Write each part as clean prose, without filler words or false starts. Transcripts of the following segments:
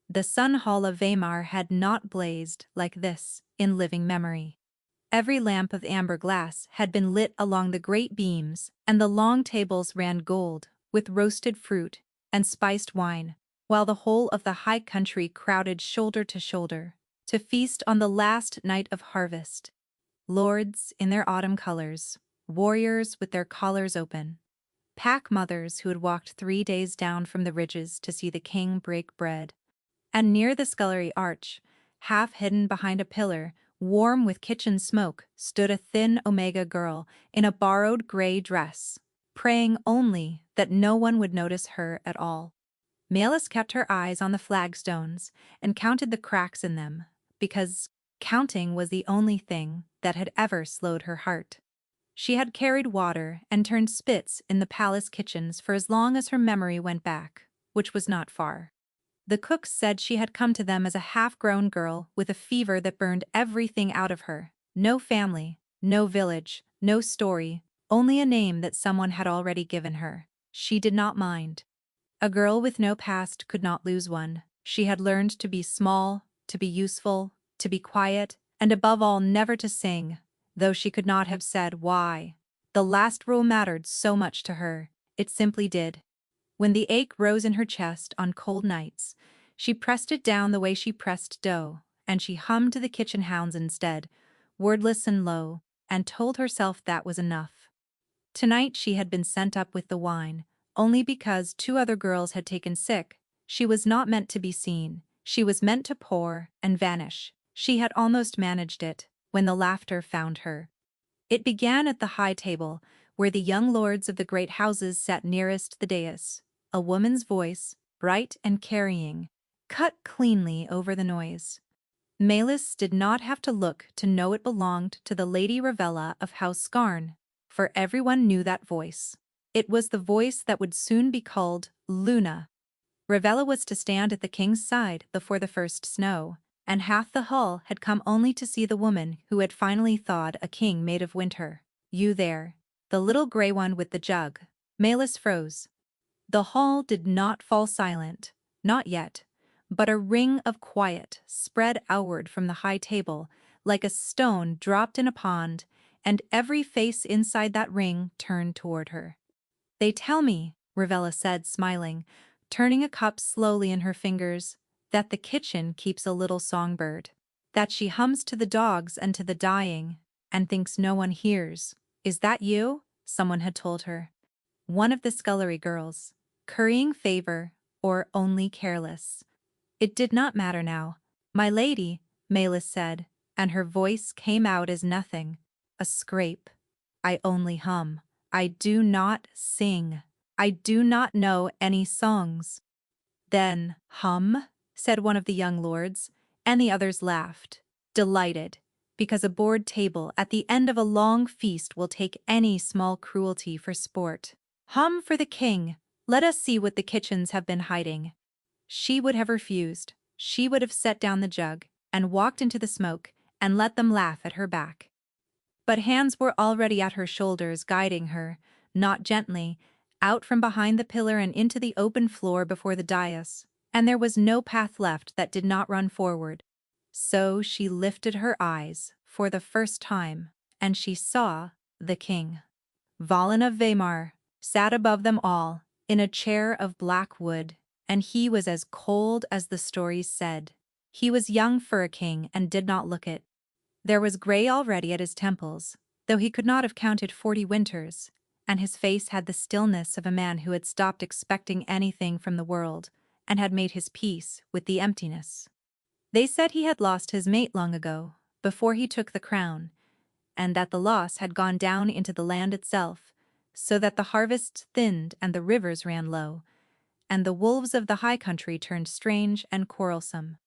The sun hall of Weimar had not blazed like this in living memory. Every lamp of amber glass had been lit along the great beams, and the long tables ran gold, with roasted fruit and spiced wine, while the whole of the high country crowded shoulder to feast on the last night of harvest. Lords in their autumn colors, warriors with their collars open, pack mothers who had walked 3 days down from the ridges to see the king break bread. And near the scullery arch, half hidden behind a pillar, warm with kitchen smoke, stood a thin Omega girl in a borrowed gray dress, praying only that no one would notice her at all. Melis kept her eyes on the flagstones and counted the cracks in them, because counting was the only thing that had ever slowed her heart. She had carried water and turned spits in the palace kitchens for as long as her memory went back, which was not far. The cooks said she had come to them as a half-grown girl with a fever that burned everything out of her. No family, no village, no story, only a name that someone had already given her. She did not mind. A girl with no past could not lose one. She had learned to be small, to be useful, to be quiet, and above all never to sing, though she could not have said why. The last rule mattered so much to her. It simply did. When the ache rose in her chest on cold nights, she pressed it down the way she pressed dough, and she hummed to the kitchen hounds instead, wordless and low, and told herself that was enough. Tonight she had been sent up with the wine, only because 2 other girls had taken sick. She was not meant to be seen. She was meant to pour and vanish. She had almost managed it, when the laughter found her. It began at the high table, where the young lords of the great houses sat nearest the dais. A woman's voice, bright and carrying, cut cleanly over the noise. Melis did not have to look to know it belonged to the Lady Ravella of House Scarn, for everyone knew that voice. It was the voice that would soon be called Luna. Ravella was to stand at the king's side before the first snow, and half the hall had come only to see the woman who had finally thawed a king made of winter. You there, the little gray one with the jug. Melis froze. The hall did not fall silent, not yet, but a ring of quiet spread outward from the high table, like a stone dropped in a pond, and every face inside that ring turned toward her. They tell me, Ravella said, smiling, turning a cup slowly in her fingers, that the kitchen keeps a little songbird, that she hums to the dogs and to the dying, and thinks no one hears. Is that you? Someone had told her. One of the scullery girls, currying favor or only careless. It did not matter now. My lady, Melis said, and her voice came out as nothing, a scrape. I only hum. I do not sing. I do not know any songs. Then, hum, said one of the young lords, and the others laughed, delighted, because a board table at the end of a long feast will take any small cruelty for sport. Hum for the king. Let us see what the kitchens have been hiding. She would have refused. She would have set down the jug and walked into the smoke and let them laugh at her back. But hands were already at her shoulders guiding her, not gently, out from behind the pillar and into the open floor before the dais, and there was no path left that did not run forward. So she lifted her eyes for the first time, and she saw the king. Valen of Weimar sat above them all, in a chair of black wood, and he was as cold as the stories said. He was young for a king and did not look it. There was gray already at his temples, though he could not have counted 40 winters, and his face had the stillness of a man who had stopped expecting anything from the world and had made his peace with the emptiness. They said he had lost his mate long ago, before he took the crown, and that the loss had gone down into the land itself, so that the harvests thinned and the rivers ran low, and the wolves of the high country turned strange and quarrelsome.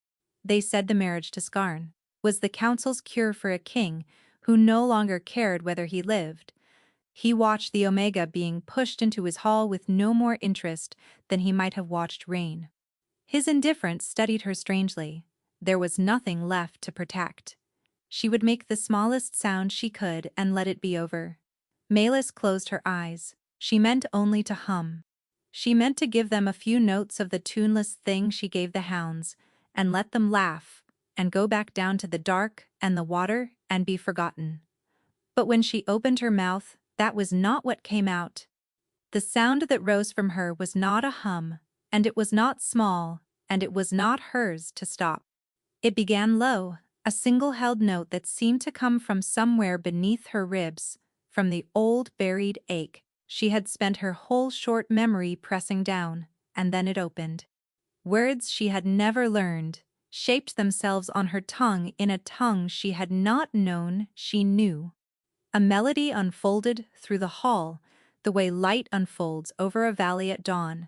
They said the marriage to Scarn was the council's cure for a king who no longer cared whether he lived. He watched the Omega being pushed into his hall with no more interest than he might have watched rain. His indifference steadied her strangely. There was nothing left to protect. She would make the smallest sound she could and let it be over. Melis closed her eyes. She meant only to hum. She meant to give them a few notes of the tuneless thing she gave the hounds, and let them laugh, and go back down to the dark and the water and be forgotten. But when she opened her mouth, that was not what came out. The sound that rose from her was not a hum, and it was not small, and it was not hers to stop. It began low, a single-held note that seemed to come from somewhere beneath her ribs, from the old buried ache she had spent her whole short memory pressing down, and then it opened. Words she had never learned shaped themselves on her tongue in a tongue she had not known she knew. A melody unfolded through the hall, the way light unfolds over a valley at dawn,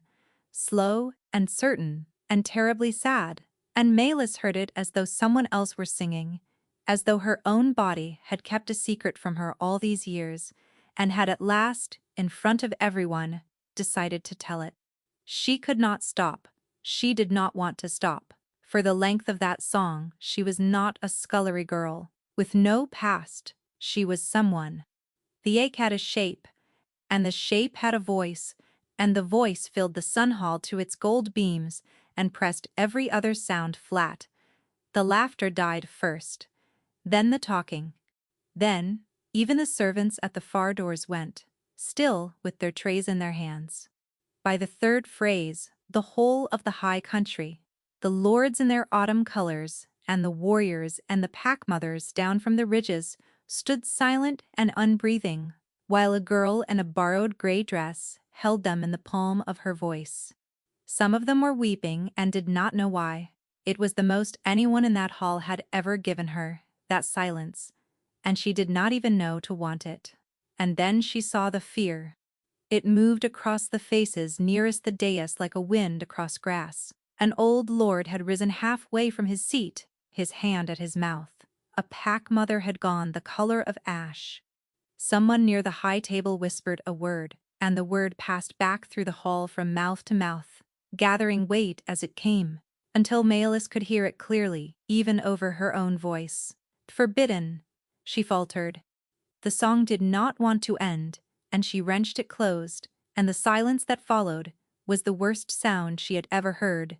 slow and certain and terribly sad, and Malis heard it as though someone else were singing, as though her own body had kept a secret from her all these years, and had at last, in front of everyone, decided to tell it. She could not stop. She did not want to stop. For the length of that song, she was not a scullery girl, with no past. She was someone. The ache had a shape, and the shape had a voice, and the voice filled the sun hall to its gold beams and pressed every other sound flat. The laughter died first, then the talking. Then, even the servants at the far doors went, still with their trays in their hands. By the third phrase, the whole of the high country, the lords in their autumn colors, and the warriors and the pack-mothers down from the ridges, stood silent and unbreathing, while a girl in a borrowed gray dress held them in the palm of her voice. Some of them were weeping and did not know why. It was the most anyone in that hall had ever given her, that silence, and she did not even know to want it. And then she saw the fear. It moved across the faces nearest the dais like a wind across grass. An old lord had risen halfway from his seat, his hand at his mouth. A pack-mother had gone the color of ash. Someone near the high table whispered a word, and the word passed back through the hall from mouth to mouth, gathering weight as it came, until Malis could hear it clearly, even over her own voice. "Forbidden," she faltered. The song did not want to end, and she wrenched it closed, and the silence that followed was the worst sound she had ever heard.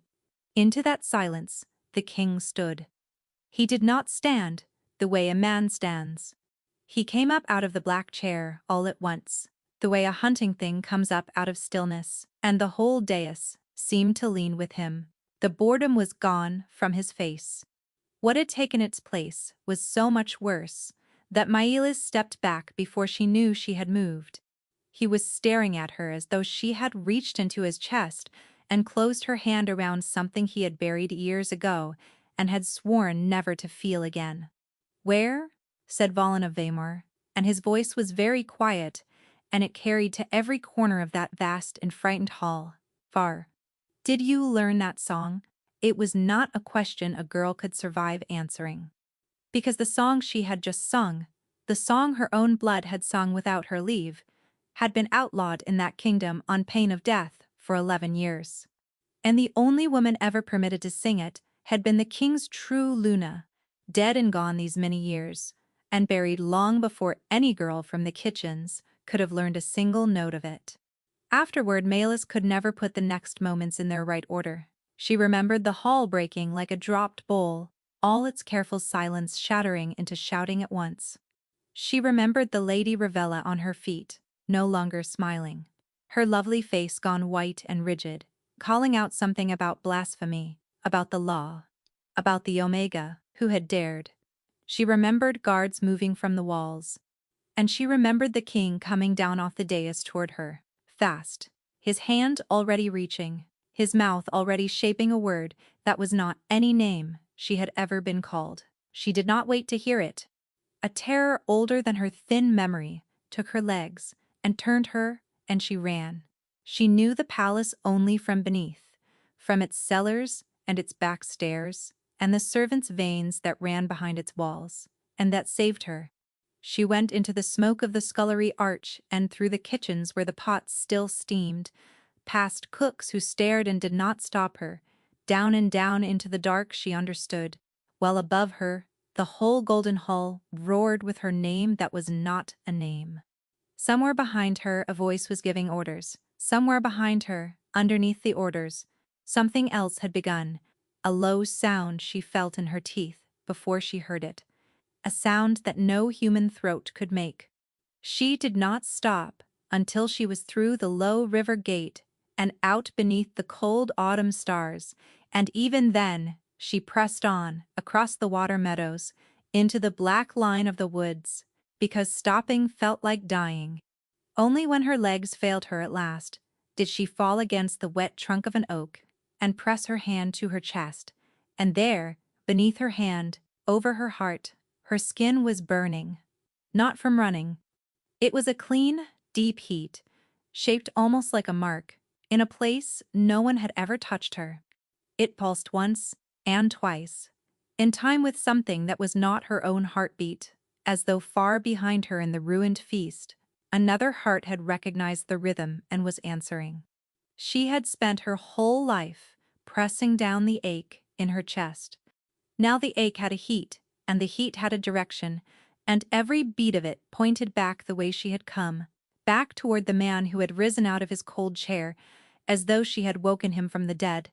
Into that silence, the king stood. He did not stand the way a man stands. He came up out of the black chair all at once, the way a hunting thing comes up out of stillness, and the whole dais seemed to lean with him. The boredom was gone from his face. What had taken its place was so much worse that Maëlys stepped back before she knew she had moved. He was staring at her as though she had reached into his chest and closed her hand around something he had buried years ago and had sworn never to feel again. "Where?" said Valen of Weimar, and his voice was very quiet, and it carried to every corner of that vast and frightened hall. "Far. Did you learn that song?" It was not a question a girl could survive answering. Because the song she had just sung, the song her own blood had sung without her leave, had been outlawed in that kingdom on pain of death for 11 years. And the only woman ever permitted to sing it had been the king's true Luna, dead and gone these many years, and buried long before any girl from the kitchens could have learned a single note of it. Afterward, Maëlys could never put the next moments in their right order. She remembered the hall breaking like a dropped bowl, all its careful silence shattering into shouting at once. She remembered the Lady Ravella on her feet, no longer smiling, her lovely face gone white and rigid, calling out something about blasphemy, about the law, about the Omega, who had dared. She remembered guards moving from the walls, and she remembered the king coming down off the dais toward her, fast, his hand already reaching, his mouth already shaping a word that was not any name she had ever been called. She did not wait to hear it. A terror older than her thin memory took her legs and turned her, and she ran. She knew the palace only from beneath, from its cellars and its back stairs, and the servants' veins that ran behind its walls, and that saved her. She went into the smoke of the scullery arch and through the kitchens where the pots still steamed, past cooks who stared and did not stop her, down and down into the dark she understood, while above her, the whole golden hall roared with her name that was not a name. Somewhere behind her a voice was giving orders. Somewhere behind her, underneath the orders, something else had begun, a low sound she felt in her teeth before she heard it, a sound that no human throat could make. She did not stop until she was through the low river gate and out beneath the cold autumn stars, and even then she pressed on across the water meadows into the black line of the woods, because stopping felt like dying. Only when her legs failed her at last did she fall against the wet trunk of an oak and press her hand to her chest, and there, beneath her hand, over her heart, her skin was burning. Not from running. It was a clean, deep heat, shaped almost like a mark, in a place no one had ever touched her. It pulsed once and twice, in time with something that was not her own heartbeat, as though far behind her in the ruined feast, another heart had recognized the rhythm and was answering. She had spent her whole life pressing down the ache in her chest. Now the ache had a heat, and the heat had a direction, and every beat of it pointed back the way she had come, back toward the man who had risen out of his cold chair, as though she had woken him from the dead.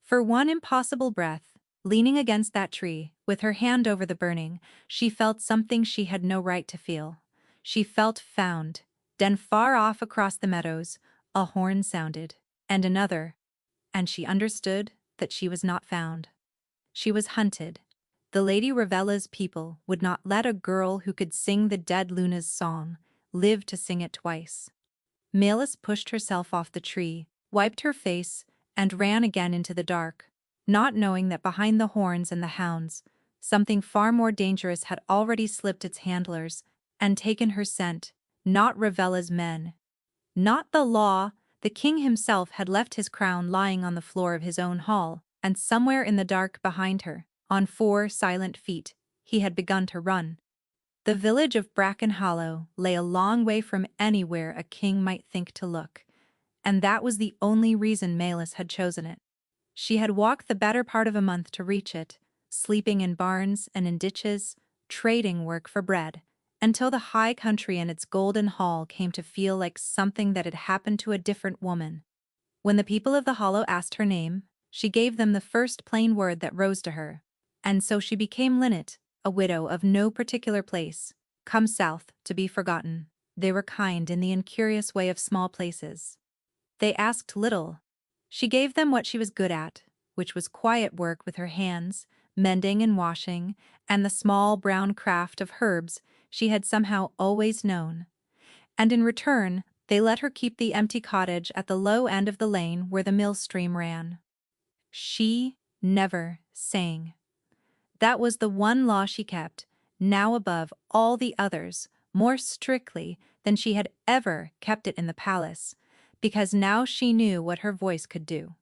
For one impossible breath, leaning against that tree, with her hand over the burning, she felt something she had no right to feel. She felt found. Then far off across the meadows, a horn sounded, and another, and she understood that she was not found. She was hunted. The Lady Ravella's people would not let a girl who could sing the dead Luna's song live to sing it twice. Melis pushed herself off the tree, wiped her face, and ran again into the dark, not knowing that behind the horns and the hounds, something far more dangerous had already slipped its handlers and taken her scent. Not Ravella's men. Not the law. The king himself had left his crown lying on the floor of his own hall, and somewhere in the dark behind her, on 4 silent feet, he had begun to run. The village of Bracken Hollow lay a long way from anywhere a king might think to look, and that was the only reason Melis had chosen it. She had walked the better part of a month to reach it, sleeping in barns and in ditches, trading work for bread, until the high country and its golden hall came to feel like something that had happened to a different woman. When the people of the hollow asked her name, she gave them the first plain word that rose to her, and so she became Linnet, a widow of no particular place, come south to be forgotten. They were kind in the incurious way of small places. They asked little. She gave them what she was good at, which was quiet work with her hands, mending and washing, and the small brown craft of herbs she had somehow always known. And in return, they let her keep the empty cottage at the low end of the lane where the mill stream ran. She never sang. That was the one law she kept, now above all the others, more strictly than she had ever kept it in the palace, because now she knew what her voice could do.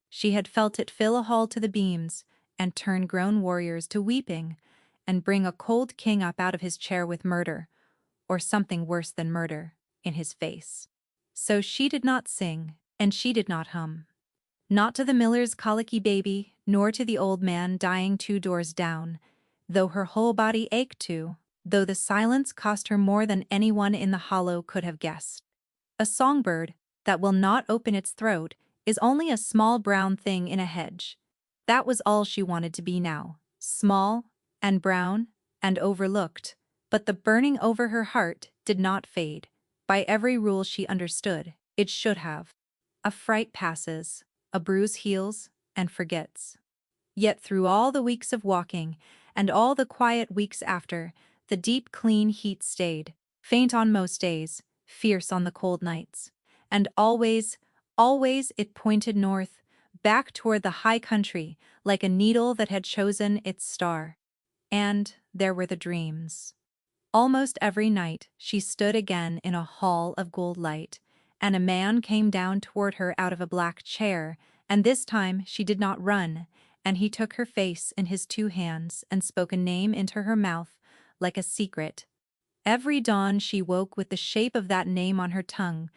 She had felt it fill a hall to the beams, and turn grown warriors to weeping, and bring a cold king up out of his chair with murder, or something worse than murder, in his face. So she did not sing, and she did not hum. Not to the miller's colicky baby, nor to the old man dying 2 doors down, though her whole body ached to, though the silence cost her more than anyone in the hollow could have guessed. A songbird that will not open its throat is only a small brown thing in a hedge. That was all she wanted to be now, small and brown and overlooked, but the burning over her heart did not fade. By every rule she understood, it should have. A fright passes, a bruise heals, and forgets. Yet through all the weeks of walking, and all the quiet weeks after, the deep clean heat stayed, faint on most days, fierce on the cold nights. And always, always it pointed north, back toward the high country, like a needle that had chosen its star. And there were the dreams. Almost every night she stood again in a hall of gold light, and a man came down toward her out of a black chair, and this time she did not run, and he took her face in his 2 hands and spoke a name into her mouth like a secret. Every dawn she woke with the shape of that name on her tongue,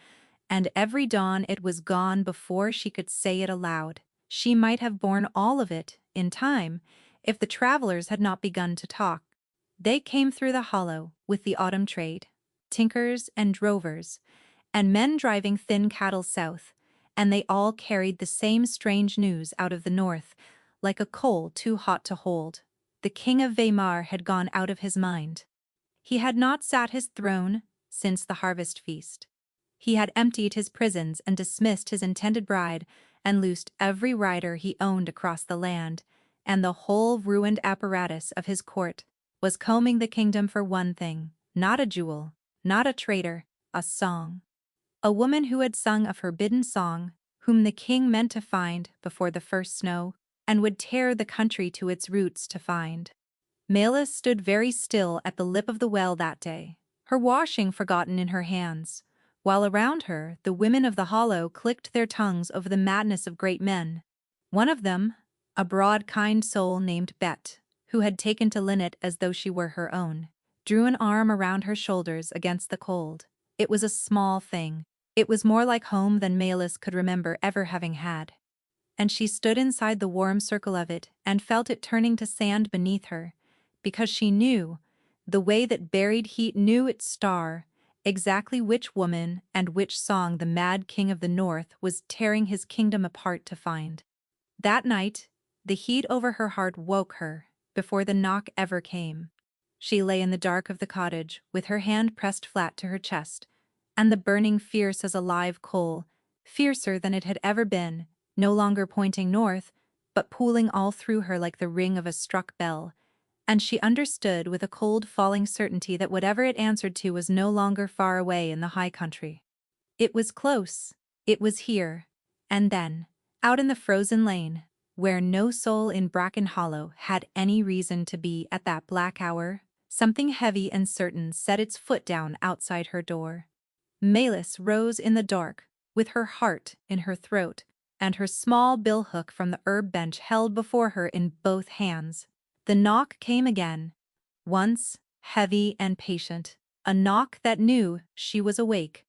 and every dawn it was gone before she could say it aloud. She might have borne all of it, in time, if the travelers had not begun to talk. They came through the hollow with the autumn trade, tinkers and drovers, and men driving thin cattle south, and they all carried the same strange news out of the north, like a coal too hot to hold. The king of Weimar had gone out of his mind. He had not sat his throne since the harvest feast. He had emptied his prisons and dismissed his intended bride and loosed every rider he owned across the land, and the whole ruined apparatus of his court was combing the kingdom for one thing, not a jewel, not a traitor, a song. A woman who had sung a forbidden song, whom the king meant to find before the first snow, and would tear the country to its roots to find. Melis stood very still at the lip of the well that day, her washing forgotten in her hands, while around her the women of the hollow clicked their tongues over the madness of great men. One of them, a broad kind soul named Bet, who had taken to Lynette as though she were her own, drew an arm around her shoulders against the cold. It was a small thing. It was more like home than Melis could remember ever having had. And she stood inside the warm circle of it and felt it turning to sand beneath her, because she knew, the way that buried heat knew its star, exactly which woman and which song the mad king of the north was tearing his kingdom apart to find. That night, the heat over her heart woke her, before the knock ever came. She lay in the dark of the cottage, with her hand pressed flat to her chest, and the burning fierce as a live coal, fiercer than it had ever been, no longer pointing north, but pooling all through her like the ring of a struck bell, and she understood with a cold falling certainty that whatever it answered to was no longer far away in the high country. It was close, it was here, and then, out in the frozen lane, where no soul in Bracken Hollow had any reason to be at that black hour, something heavy and certain set its foot down outside her door. Melis rose in the dark, with her heart in her throat, and her small billhook from the herb bench held before her in both hands. The knock came again, once heavy and patient, a knock that knew she was awake.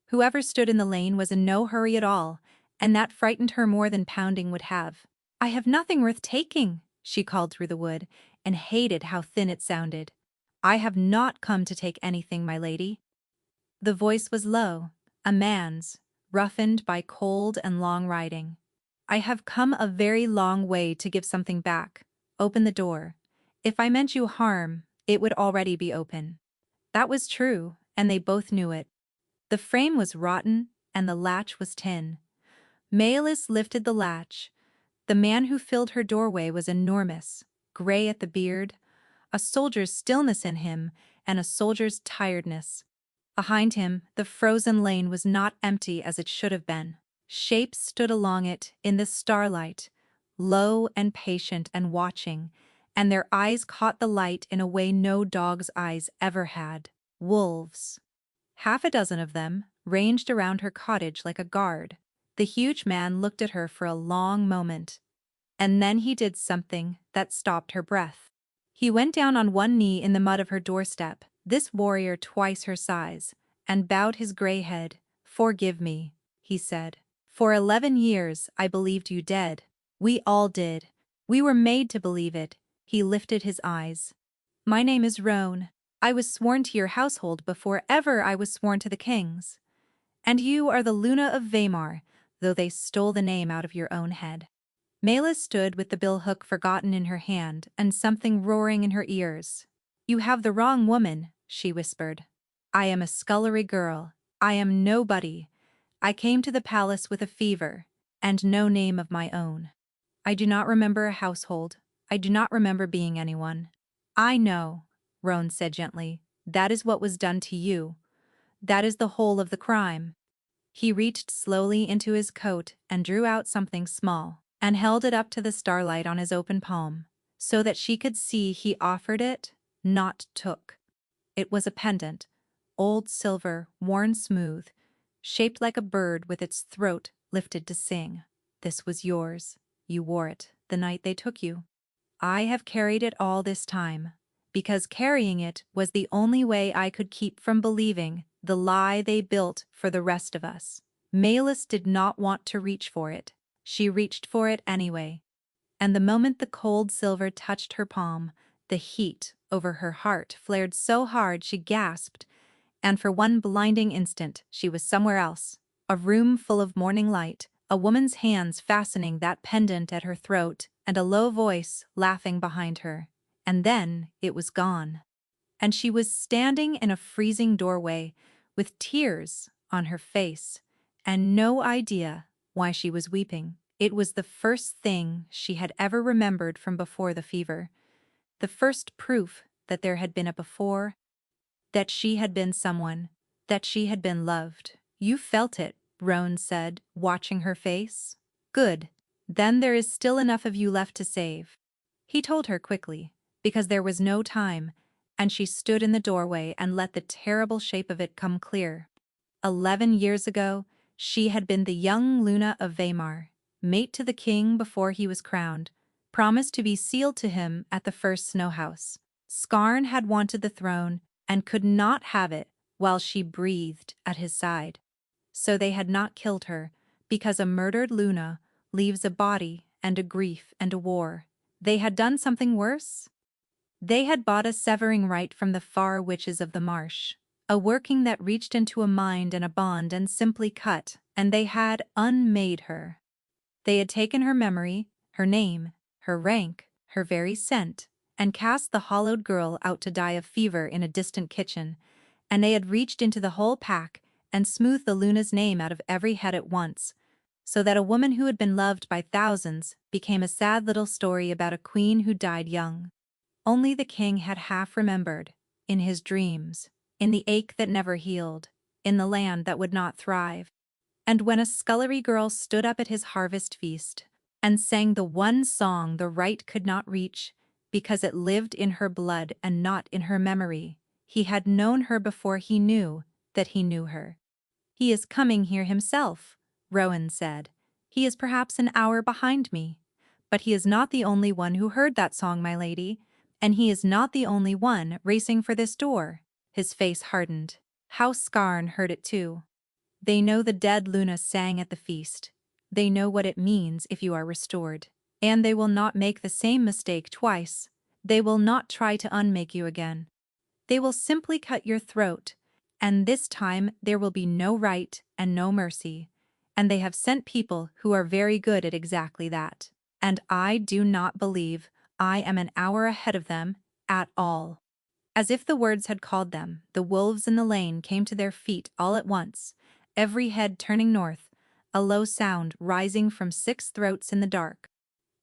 Whoever stood in the lane was in no hurry at all, and that frightened her more than pounding would have. "I have nothing worth taking," she called through the wood, and hated how thin it sounded. "I have not come to take anything, my lady." The voice was low, a man's, roughened by cold and long riding. "I have come a very long way to give something back. Open the door. If I meant you harm, it would already be open." That was true, and they both knew it. The frame was rotten, and the latch was tin. Melis lifted the latch. The man who filled her doorway was enormous, gray at the beard, a soldier's stillness in him, and a soldier's tiredness. Behind him, the frozen lane was not empty as it should have been. Shapes stood along it in the starlight, low and patient and watching, and their eyes caught the light in a way no dog's eyes ever had. Wolves. Half a dozen of them ranged around her cottage like a guard. The huge man looked at her for a long moment, and then he did something that stopped her breath. He went down on one knee in the mud of her doorstep, this warrior twice her size, and bowed his gray head. "Forgive me," he said. "For 11 years I believed you dead. We all did. We were made to believe it." He lifted his eyes. "My name is Roan. I was sworn to your household before ever I was sworn to the king's. And you are the Luna of Weimar, though they stole the name out of your own head." Melis stood with the billhook forgotten in her hand and something roaring in her ears. "You have the wrong woman," she whispered. "I am a scullery girl. I am nobody. I came to the palace with a fever, and no name of my own. I do not remember a household. I do not remember being anyone." "I know," Roan said gently. "That is what was done to you. That is the whole of the crime." He reached slowly into his coat and drew out something small, and held it up to the starlight on his open palm, so that she could see he offered it, not took. It was a pendant, old silver, worn smooth, shaped like a bird with its throat lifted to sing. "This was yours. You wore it the night they took you. I have carried it all this time, because carrying it was the only way I could keep from believing the lie they built for the rest of us." Melis did not want to reach for it. She reached for it anyway. And the moment the cold silver touched her palm, the heat over her heart flared so hard she gasped, and for one blinding instant she was somewhere else, a room full of morning light, a woman's hands fastening that pendant at her throat and a low voice laughing behind her. And then it was gone. And she was standing in a freezing doorway with tears on her face and no idea why she was weeping. It was the first thing she had ever remembered from before the fever, the first proof that there had been a before, that she had been someone, that she had been loved. You felt it, Rowan said, watching her face. Good. Then there is still enough of you left to save. He told her quickly, because there was no time, and she stood in the doorway and let the terrible shape of it come clear. 11 years ago, she had been the young Luna of Weimar, mate to the king before he was crowned, promised to be sealed to him at the first snow house. Skarn had wanted the throne and could not have it while she breathed at his side. So they had not killed her, because a murdered Luna leaves a body and a grief and a war. They had done something worse? They had bought a severing right from the far witches of the marsh, a working that reached into a mind and a bond and simply cut, and they had unmade her. They had taken her memory, her name, her rank, her very scent, and cast the hollowed girl out to die of fever in a distant kitchen, and they had reached into the whole pack and smoothed the Luna's name out of every head at once, so that a woman who had been loved by thousands became a sad little story about a queen who died young. Only the king had half remembered, in his dreams, in the ache that never healed, in the land that would not thrive. And when a scullery girl stood up at his harvest feast and sang the one song the right could not reach because it lived in her blood and not in her memory, he had known her before he knew that he knew her. He is coming here himself, Rowan said. He is perhaps an hour behind me. But he is not the only one who heard that song, my lady, and he is not the only one racing for this door. His face hardened. How Skarn heard it too. They know the dead Luna sang at the feast. They know what it means if you are restored. And they will not make the same mistake twice. They will not try to unmake you again. They will simply cut your throat, and this time there will be no right and no mercy. And they have sent people who are very good at exactly that. And I do not believe I am an hour ahead of them at all. As if the words had called them, the wolves in the lane came to their feet all at once, every head turning north, a low sound rising from 6 throats in the dark.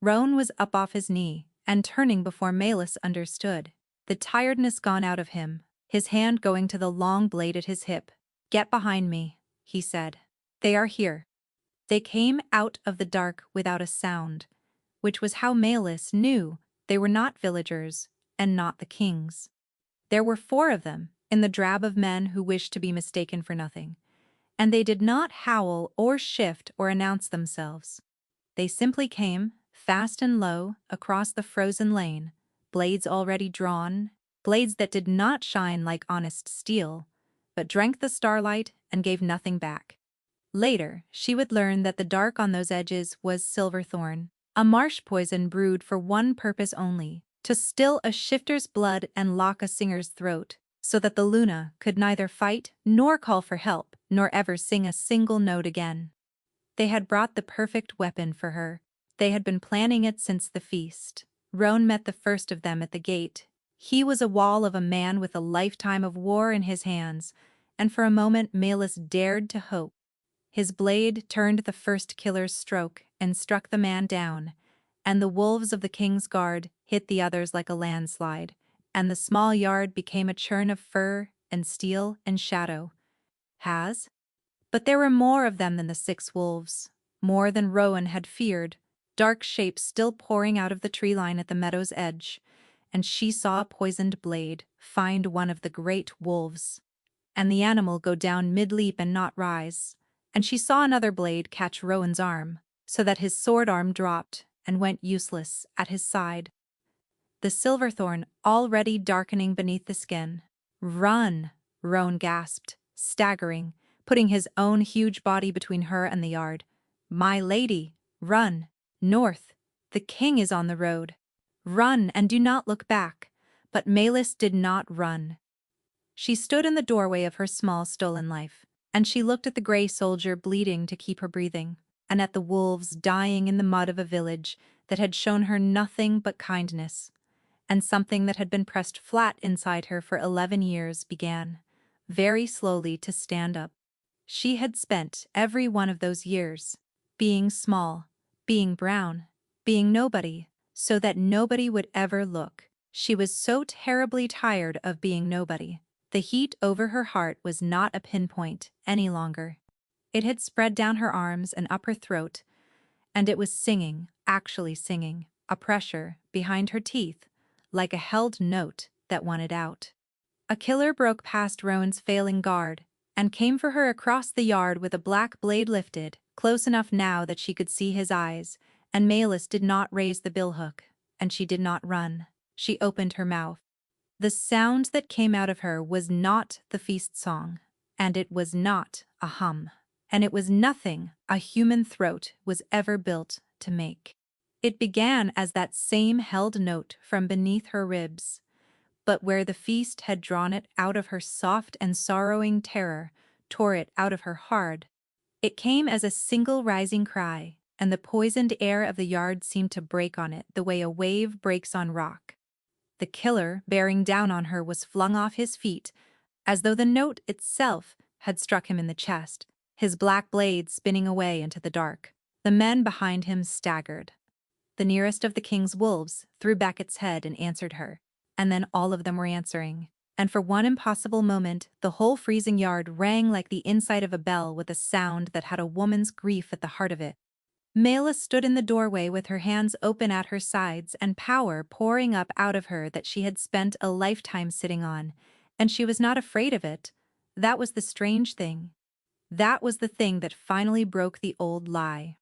Rowan was up off his knee and turning before Malus understood, the tiredness gone out of him, his hand going to the long blade at his hip. Get behind me, he said. They are here. They came out of the dark without a sound, which was how Malus knew they were not villagers and not the king's. There were 4 of them, in the drab of men who wished to be mistaken for nothing, and they did not howl or shift or announce themselves. They simply came, fast and low, across the frozen lane, blades already drawn, blades that did not shine like honest steel, but drank the starlight and gave nothing back. Later, she would learn that the dark on those edges was silverthorn, a marsh poison brewed for one purpose only, to still a shifter's blood and lock a singer's throat, so that the Luna could neither fight nor call for help, nor ever sing a single note again. They had brought the perfect weapon for her. They had been planning it since the feast. Rowan met the first of them at the gate. He was a wall of a man with a lifetime of war in his hands, and for a moment Malus dared to hope. His blade turned the first killer's stroke and struck the man down, and the wolves of the king's guard hit the others like a landslide, and the small yard became a churn of fur and steel and shadow. But there were more of them than the 6 wolves, more than Rowan had feared, dark shapes still pouring out of the tree line at the meadow's edge, and she saw a poisoned blade find one of the great wolves, and the animal go down mid-leap and not rise, and she saw another blade catch Rowan's arm, so that his sword arm dropped and went useless at his side. The silverthorn already darkening beneath the skin. Run, Rowan gasped, staggering, putting his own huge body between her and the yard. My lady, run, north, the king is on the road. Run and do not look back. But Malus did not run. She stood in the doorway of her small stolen life, and she looked at the gray soldier bleeding to keep her breathing. and at the wolves dying in the mud of a village that had shown her nothing but kindness, and something that had been pressed flat inside her for 11 years began, very slowly, to stand up. She had spent every one of those years being small, being brown, being nobody, so that nobody would ever look. She was so terribly tired of being nobody. The heat over her heart was not a pinpoint any longer. It had spread down her arms and up her throat, and it was singing, actually singing, a pressure behind her teeth, like a held note that wanted out. A killer broke past Rowan's failing guard and came for her across the yard with a black blade lifted, close enough now that she could see his eyes, and Malus did not raise the billhook, and she did not run. She opened her mouth. The sound that came out of her was not the feast song, and it was not a hum, and it was nothing a human throat was ever built to make. It began as that same held note from beneath her ribs, but where the feast had drawn it out of her soft and sorrowing terror, tore it out of her hard. It came as a single rising cry, and the poisoned air of the yard seemed to break on it the way a wave breaks on rock. The killer, bearing down on her, was flung off his feet, as though the note itself had struck him in the chest, his black blade spinning away into the dark. The men behind him staggered. The nearest of the king's wolves threw back its head and answered her, and then all of them were answering. And for one impossible moment, the whole freezing yard rang like the inside of a bell with a sound that had a woman's grief at the heart of it. Malus stood in the doorway with her hands open at her sides and power pouring up out of her that she had spent a lifetime sitting on, and she was not afraid of it. That was the strange thing. That was the thing that finally broke the old lie.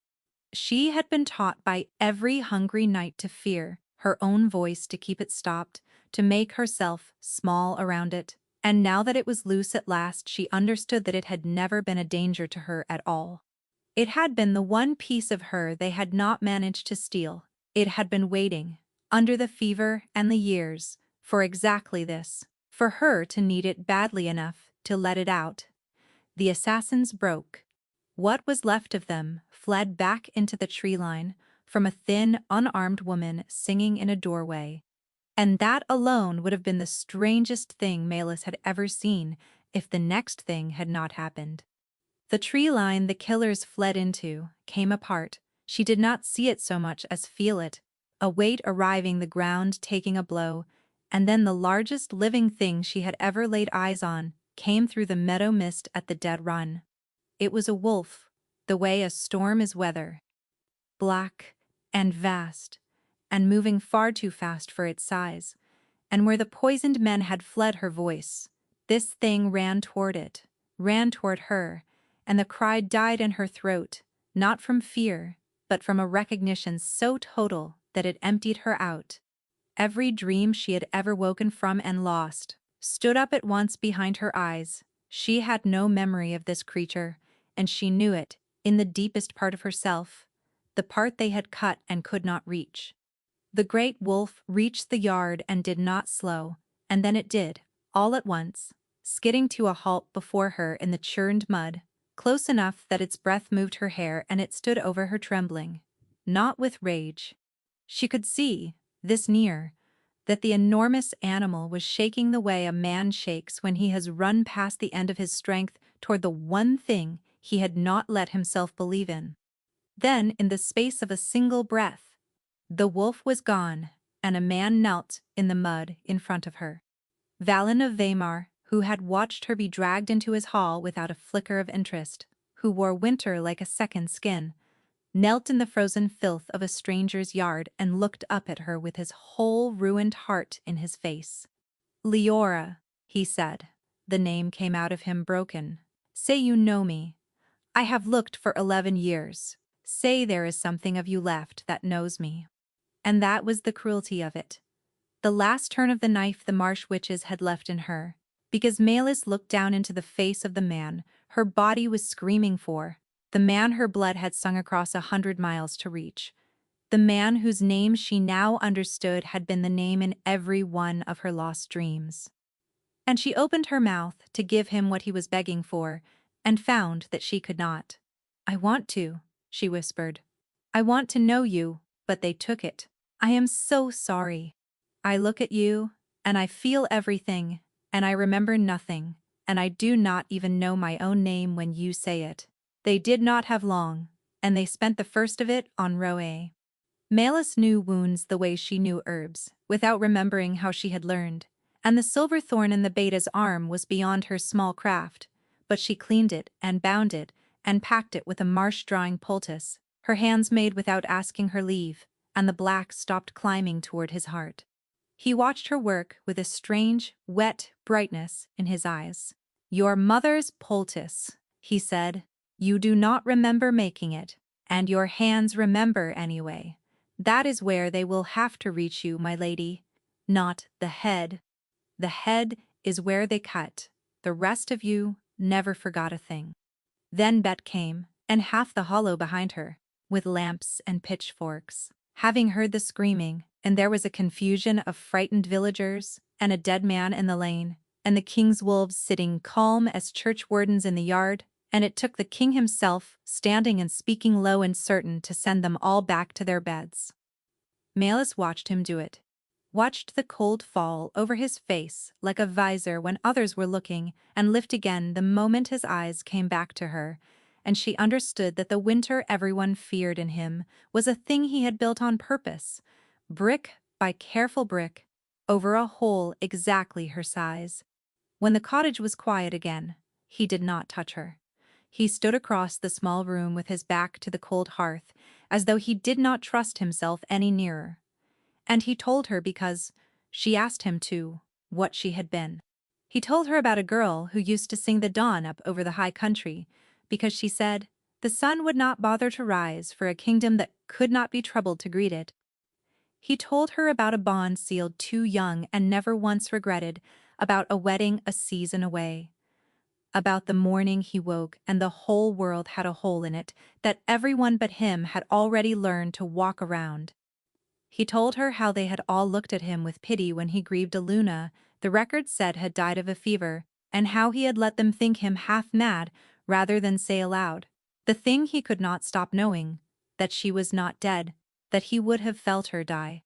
She had been taught by every hungry night to fear her own voice, to keep it stopped, to make herself small around it, and now that it was loose at last, she understood that it had never been a danger to her at all. It had been the one piece of her they had not managed to steal. It had been waiting, under the fever and the years, for exactly this, for her to need it badly enough to let it out. The assassins broke. What was left of them fled back into the tree line from a thin, unarmed woman singing in a doorway. And that alone would have been the strangest thing Malus had ever seen if the next thing had not happened. The tree line the killers fled into came apart. She did not see it so much as feel it, a weight arriving, the ground taking a blow, and then the largest living thing she had ever laid eyes on came through the meadow mist at the dead run. It was a wolf, the way a storm is weather, black and vast, and moving far too fast for its size, and where the poisoned men had fled her voice, this thing ran toward it, ran toward her, and the cry died in her throat, not from fear, but from a recognition so total that it emptied her out. Every dream she had ever woken from and lost stood up at once behind her eyes. She had no memory of this creature, and she knew it, in the deepest part of herself, the part they had cut and could not reach. The great wolf reached the yard and did not slow, and then it did, all at once, skidding to a halt before her in the churned mud, close enough that its breath moved her hair, and it stood over her trembling. Not with rage. She could see, this near, that the enormous animal was shaking the way a man shakes when he has run past the end of his strength toward the one thing he had not let himself believe in. Then, in the space of a single breath, the wolf was gone, and a man knelt in the mud in front of her. Valin of Weimar, who had watched her be dragged into his hall without a flicker of interest, who wore winter like a second skin, knelt in the frozen filth of a stranger's yard and looked up at her with his whole ruined heart in his face. "Leora," he said. The name came out of him broken. "Say you know me. I have looked for 11 years. Say there is something of you left that knows me." And that was the cruelty of it. The last turn of the knife the marsh witches had left in her, because Malus looked down into the face of the man her body was screaming for, the man her blood had sung across 100 miles to reach, the man whose name she now understood had been the name in every one of her lost dreams. And she opened her mouth to give him what he was begging for, and found that she could not. "I want to," she whispered. I want to know you, but they took it. I am so sorry. I look at you, and I feel everything, and I remember nothing, and I do not even know my own name when you say it. They did not have long, and they spent the first of it on Roe. Malus knew wounds the way she knew herbs, without remembering how she had learned, and the silver thorn in the beta's arm was beyond her small craft, but she cleaned it and bound it and packed it with a marsh-drawing poultice, her hands made without asking her leave, and the black stopped climbing toward his heart. He watched her work with a strange, wet brightness in his eyes. Your mother's poultice, he said. You do not remember making it, and your hands remember anyway. That is where they will have to reach you, my lady. Not the head. The head is where they cut. The rest of you never forgot a thing. Then Bet came, and half the hollow behind her, with lamps and pitchforks. Having heard the screaming, and there was a confusion of frightened villagers, and a dead man in the lane, and the king's wolves sitting calm as church wardens in the yard, and it took the king himself, standing and speaking low and certain, to send them all back to their beds. Malus watched him do it. Watched the cold fall over his face like a visor when others were looking, and lift again the moment his eyes came back to her, and she understood that the winter everyone feared in him was a thing he had built on purpose, brick by careful brick, over a hole exactly her size. When the cottage was quiet again, he did not touch her. He stood across the small room with his back to the cold hearth, as though he did not trust himself any nearer. And he told her because she asked him to, what she had been. He told her about a girl who used to sing the dawn up over the high country, because she said the sun would not bother to rise for a kingdom that could not be troubled to greet it. He told her about a bond sealed too young and never once regretted, about a wedding a season away, about the morning he woke and the whole world had a hole in it that everyone but him had already learned to walk around. He told her how they had all looked at him with pity when he grieved a Luna the record said had died of a fever, and how he had let them think him half mad rather than say aloud the thing he could not stop knowing, that she was not dead, that he would have felt her die.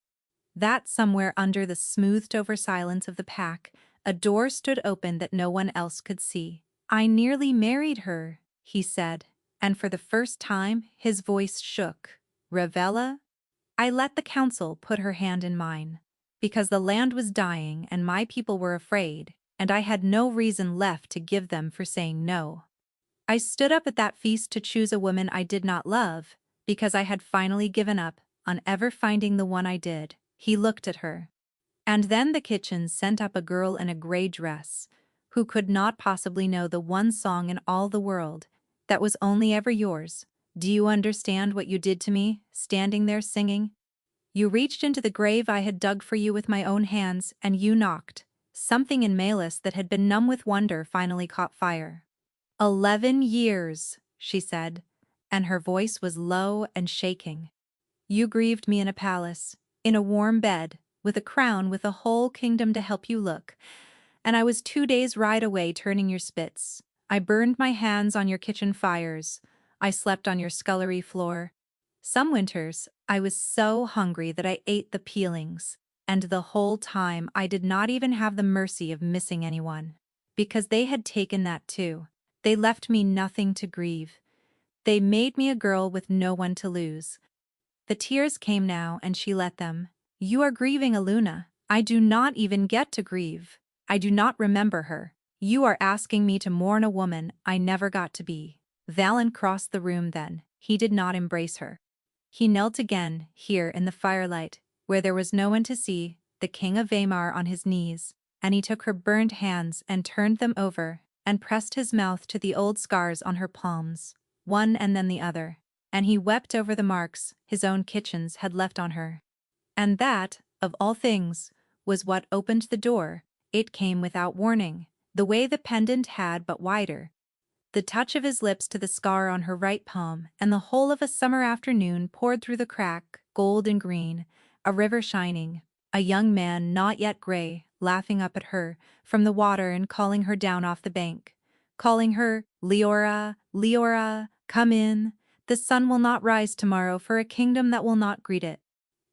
That somewhere under the smoothed-over silence of the pack, a door stood open that no one else could see. I nearly married her, he said, and for the first time his voice shook. Ravella? I let the council put her hand in mine, because the land was dying and my people were afraid, and I had no reason left to give them for saying no. I stood up at that feast to choose a woman I did not love, because I had finally given up on ever finding the one I did. He looked at her. And then the kitchen sent up a girl in a gray dress, who could not possibly know the one song in all the world that was only ever yours. Do you understand what you did to me, standing there singing? You reached into the grave I had dug for you with my own hands, and you knocked. Something in Malus that had been numb with wonder finally caught fire. 11 years, she said, and her voice was low and shaking. You grieved me in a palace, in a warm bed, with a crown with a whole kingdom to help you look, and I was 2 days' ride away turning your spits. I burned my hands on your kitchen fires. I slept on your scullery floor. Some winters, I was so hungry that I ate the peelings, and the whole time I did not even have the mercy of missing anyone, because they had taken that too. They left me nothing to grieve. They made me a girl with no one to lose. The tears came now, and she let them. You are grieving Aluna. I do not even get to grieve. I do not remember her. You are asking me to mourn a woman I never got to be. Valen crossed the room then. He did not embrace her. He knelt again, here in the firelight, where there was no one to see, the king of Weimar on his knees, and he took her burned hands and turned them over, and pressed his mouth to the old scars on her palms, one and then the other, and he wept over the marks his own kitchens had left on her. And that, of all things, was what opened the door. It came without warning, the way the pendant had but wider. The touch of his lips to the scar on her right palm, and the whole of a summer afternoon poured through the crack, gold and green, a river shining, a young man not yet gray, laughing up at her from the water and calling her down off the bank, calling her, Leora, Leora, come in. The sun will not rise tomorrow for a kingdom that will not greet it.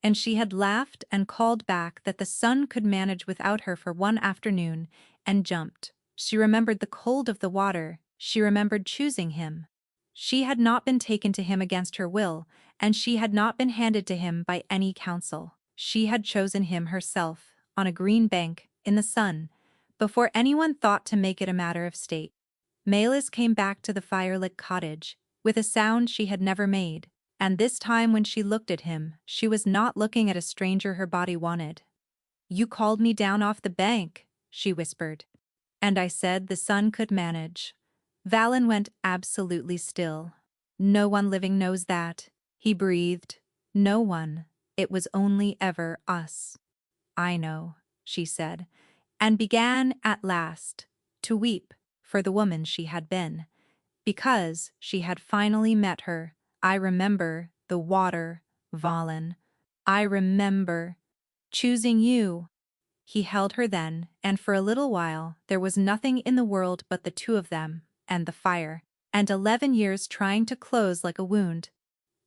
And she had laughed and called back that the sun could manage without her for one afternoon, and jumped. She remembered the cold of the water, she remembered choosing him. She had not been taken to him against her will, and she had not been handed to him by any counsel. She had chosen him herself, on a green bank, in the sun, before anyone thought to make it a matter of state. Melis came back to the firelit cottage, with a sound she had never made, and this time when she looked at him, she was not looking at a stranger her body wanted. "You called me down off the bank," she whispered. "And I said the sun could manage." Valen went absolutely still. "No one living knows that," he breathed. "No one. It was only ever us." "I know," she said, and began, at last, to weep for the woman she had been, because she had finally met her. "I remember the water, Valen. I remember choosing you." He held her then, and for a little while there was nothing in the world but the two of them, and the fire, and 11 years trying to close like a wound.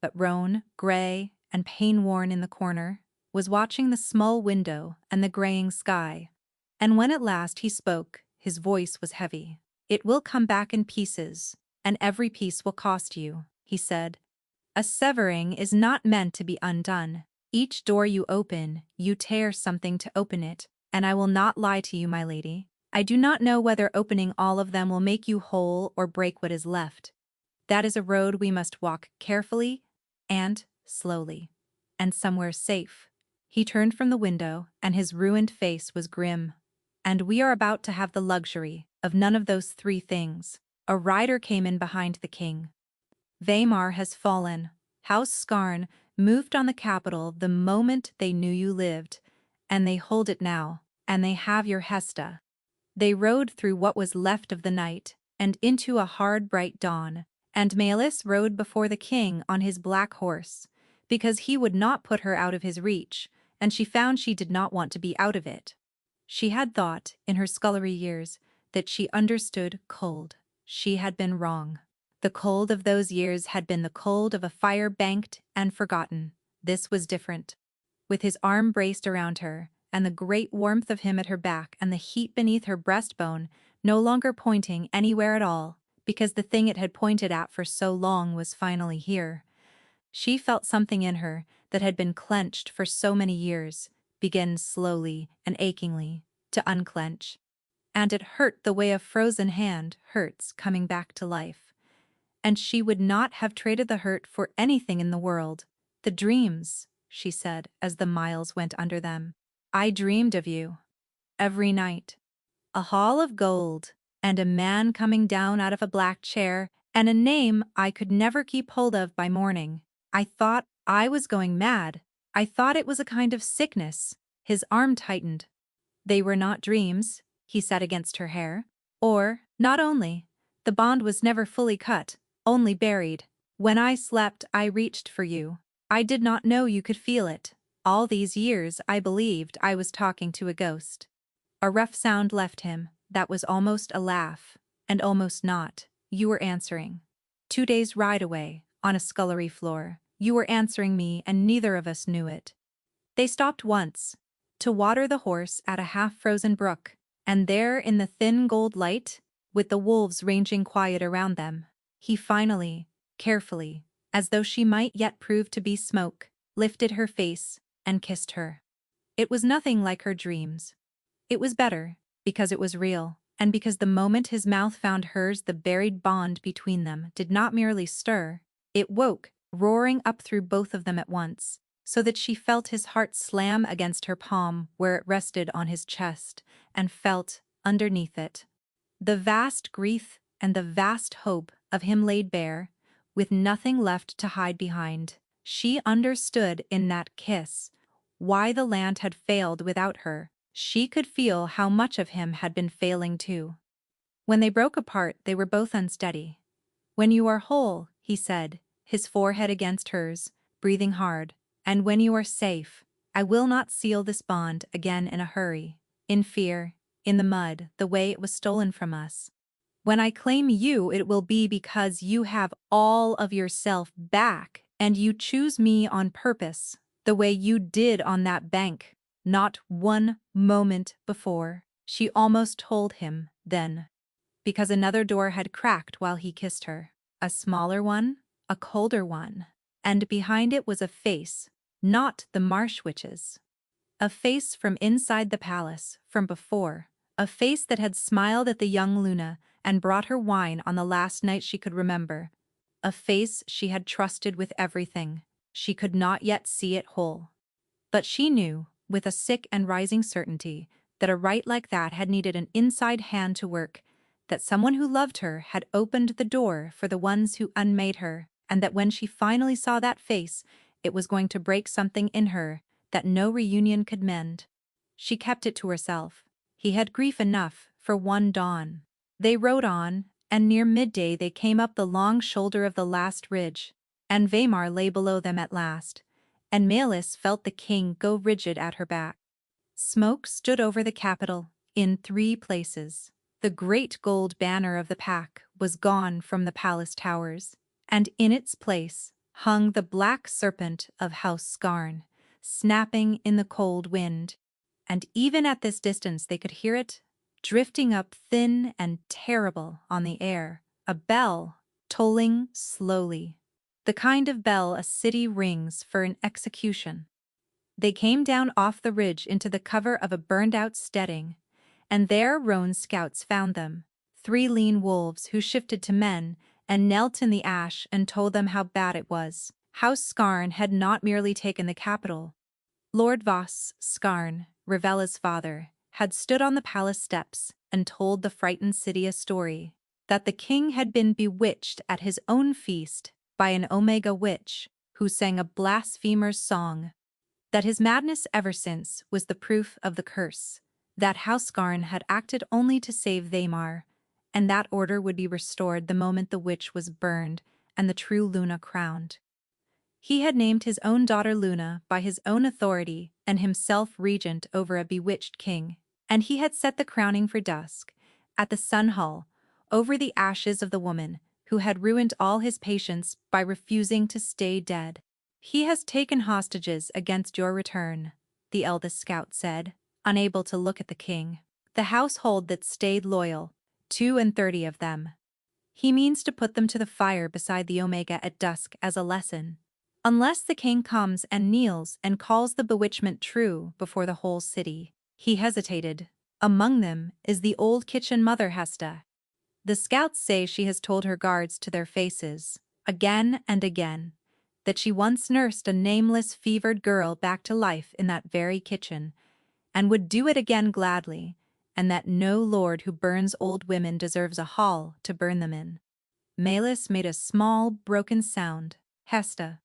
But Roan, gray and pain-worn in the corner, was watching the small window and the graying sky. And when at last he spoke, his voice was heavy. "It will come back in pieces, and every piece will cost you," he said. "A severing is not meant to be undone. Each door you open, you tear something to open it, and I will not lie to you, my lady. I do not know whether opening all of them will make you whole or break what is left. That is a road we must walk carefully and slowly, and somewhere safe." He turned from the window, and his ruined face was grim. "And we are about to have the luxury of none of those three things." A rider came in behind the king. "Weimar has fallen. House Skarn moved on the capital the moment they knew you lived, and they hold it now, and they have your Hesta." They rode through what was left of the night, and into a hard bright dawn, and Melis rode before the king on his black horse, because he would not put her out of his reach, and she found she did not want to be out of it. She had thought, in her scullery years, that she understood cold. She had been wrong. The cold of those years had been the cold of a fire banked and forgotten. This was different. With his arm braced around her, and the great warmth of him at her back and the heat beneath her breastbone no longer pointing anywhere at all, because the thing it had pointed at for so long was finally here, she felt something in her that had been clenched for so many years begin slowly and achingly to unclench. And it hurt the way a frozen hand hurts coming back to life. And she would not have traded the hurt for anything in the world. "The dreams," she said as the miles went under them. "I dreamed of you. Every night. A hall of gold, and a man coming down out of a black chair, and a name I could never keep hold of by morning. I thought I was going mad. I thought it was a kind of sickness." His arm tightened. "They were not dreams," he said against her hair. "Or, not only. The bond was never fully cut, only buried. When I slept, I reached for you. I did not know you could feel it. All these years I believed I was talking to a ghost." A rough sound left him, that was almost a laugh, and almost not. "You were answering. 2 days' ride away, on a scullery floor. You were answering me and neither of us knew it." They stopped once, to water the horse at a half-frozen brook, and there in the thin gold light, with the wolves ranging quiet around them, he finally, carefully, as though she might yet prove to be smoke, lifted her face and kissed her. It was nothing like her dreams. It was better, because it was real, and because the moment his mouth found hers the buried bond between them did not merely stir, it woke, roaring up through both of them at once, so that she felt his heart slam against her palm where it rested on his chest, and felt, underneath it, the vast grief and the vast hope of him laid bare, with nothing left to hide behind. She understood in that kiss why the land had failed without her. She could feel how much of him had been failing too. When they broke apart, they were both unsteady. "When you are whole," he said, his forehead against hers, breathing hard, "and when you are safe, I will not seal this bond again in a hurry, in fear, in the mud, the way it was stolen from us." When I claim you, it will be because you have all of yourself back and you choose me on purpose, the way you did on that bank. Not one moment before, she almost told him then, because another door had cracked while he kissed her. A smaller one, a colder one, and behind it was a face, not the marsh witch's. A face from inside the palace, from before, a face that had smiled at the young Luna and brought her wine on the last night she could remember. A face she had trusted with everything. She could not yet see it whole. But she knew, with a sick and rising certainty, that a rite like that had needed an inside hand to work, that someone who loved her had opened the door for the ones who unmade her, and that when she finally saw that face, it was going to break something in her that no reunion could mend. She kept it to herself. He had grief enough for one dawn. They rode on, and near midday they came up the long shoulder of the last ridge, and Weimar lay below them at last, and Melis felt the king go rigid at her back. Smoke stood over the capital, in 3 places. The great gold banner of the pack was gone from the palace towers, and in its place hung the black serpent of House Scarn, snapping in the cold wind. And even at this distance they could hear it, drifting up thin and terrible on the air, a bell, tolling slowly. The kind of bell a city rings for an execution. They came down off the ridge into the cover of a burned-out steading, and there Roan's scouts found them, 3 lean wolves who shifted to men and knelt in the ash and told them how bad it was. House Scarn had not merely taken the capital. Lord Voss Scarn, Ravella's father, had stood on the palace steps and told the frightened city a story, that the king had been bewitched at his own feast by an Omega witch who sang a blasphemer's song, that his madness ever since was the proof of the curse, that House Scarn had acted only to save Weimar, and that order would be restored the moment the witch was burned and the true Luna crowned. He had named his own daughter Luna by his own authority and himself regent over a bewitched king, and he had set the crowning for dusk, at the Sun Hall, over the ashes of the woman who had ruined all his patience by refusing to stay dead. "He has taken hostages against your return," the eldest scout said, unable to look at the king. "The household that stayed loyal, 32 of them. He means to put them to the fire beside the Omega at dusk as a lesson. Unless the king comes and kneels and calls the bewitchment true before the whole city." He hesitated. "Among them is the old kitchen mother Hesta. The scouts say she has told her guards to their faces, again and again, that she once nursed a nameless fevered girl back to life in that very kitchen, and would do it again gladly, and that no lord who burns old women deserves a hall to burn them in." Melis made a small, broken sound. Hesta.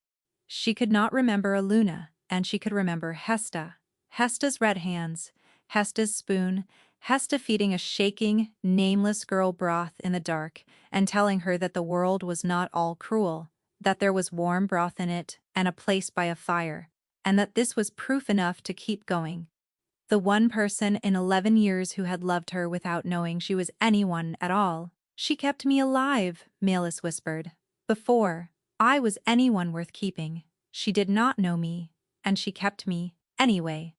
She could not remember a Luna, and she could remember Hesta. Hesta's red hands, Hesta's spoon, Hesta feeding a shaking, nameless girl broth in the dark and telling her that the world was not all cruel, that there was warm broth in it and a place by a fire, and that this was proof enough to keep going. The one person in 11 years who had loved her without knowing she was anyone at all. "She kept me alive," Melis whispered. "Before I was anyone worth keeping. She did not know me, and she kept me anyway."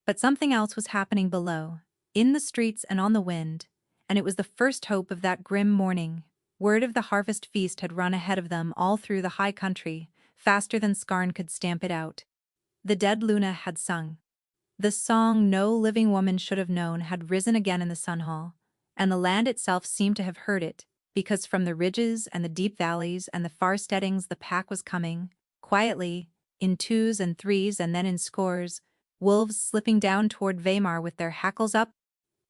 But something else was happening below, in the streets and on the wind, and it was the first hope of that grim morning. Word of the harvest feast had run ahead of them all through the high country, faster than Scarn could stamp it out. The dead Luna had sung. The song no living woman should have known had risen again in the Sun Hall, and the land itself seemed to have heard it, because from the ridges and the deep valleys and the far steadings the pack was coming, quietly, in 2s and 3s and then in scores, wolves slipping down toward Weimar with their hackles up,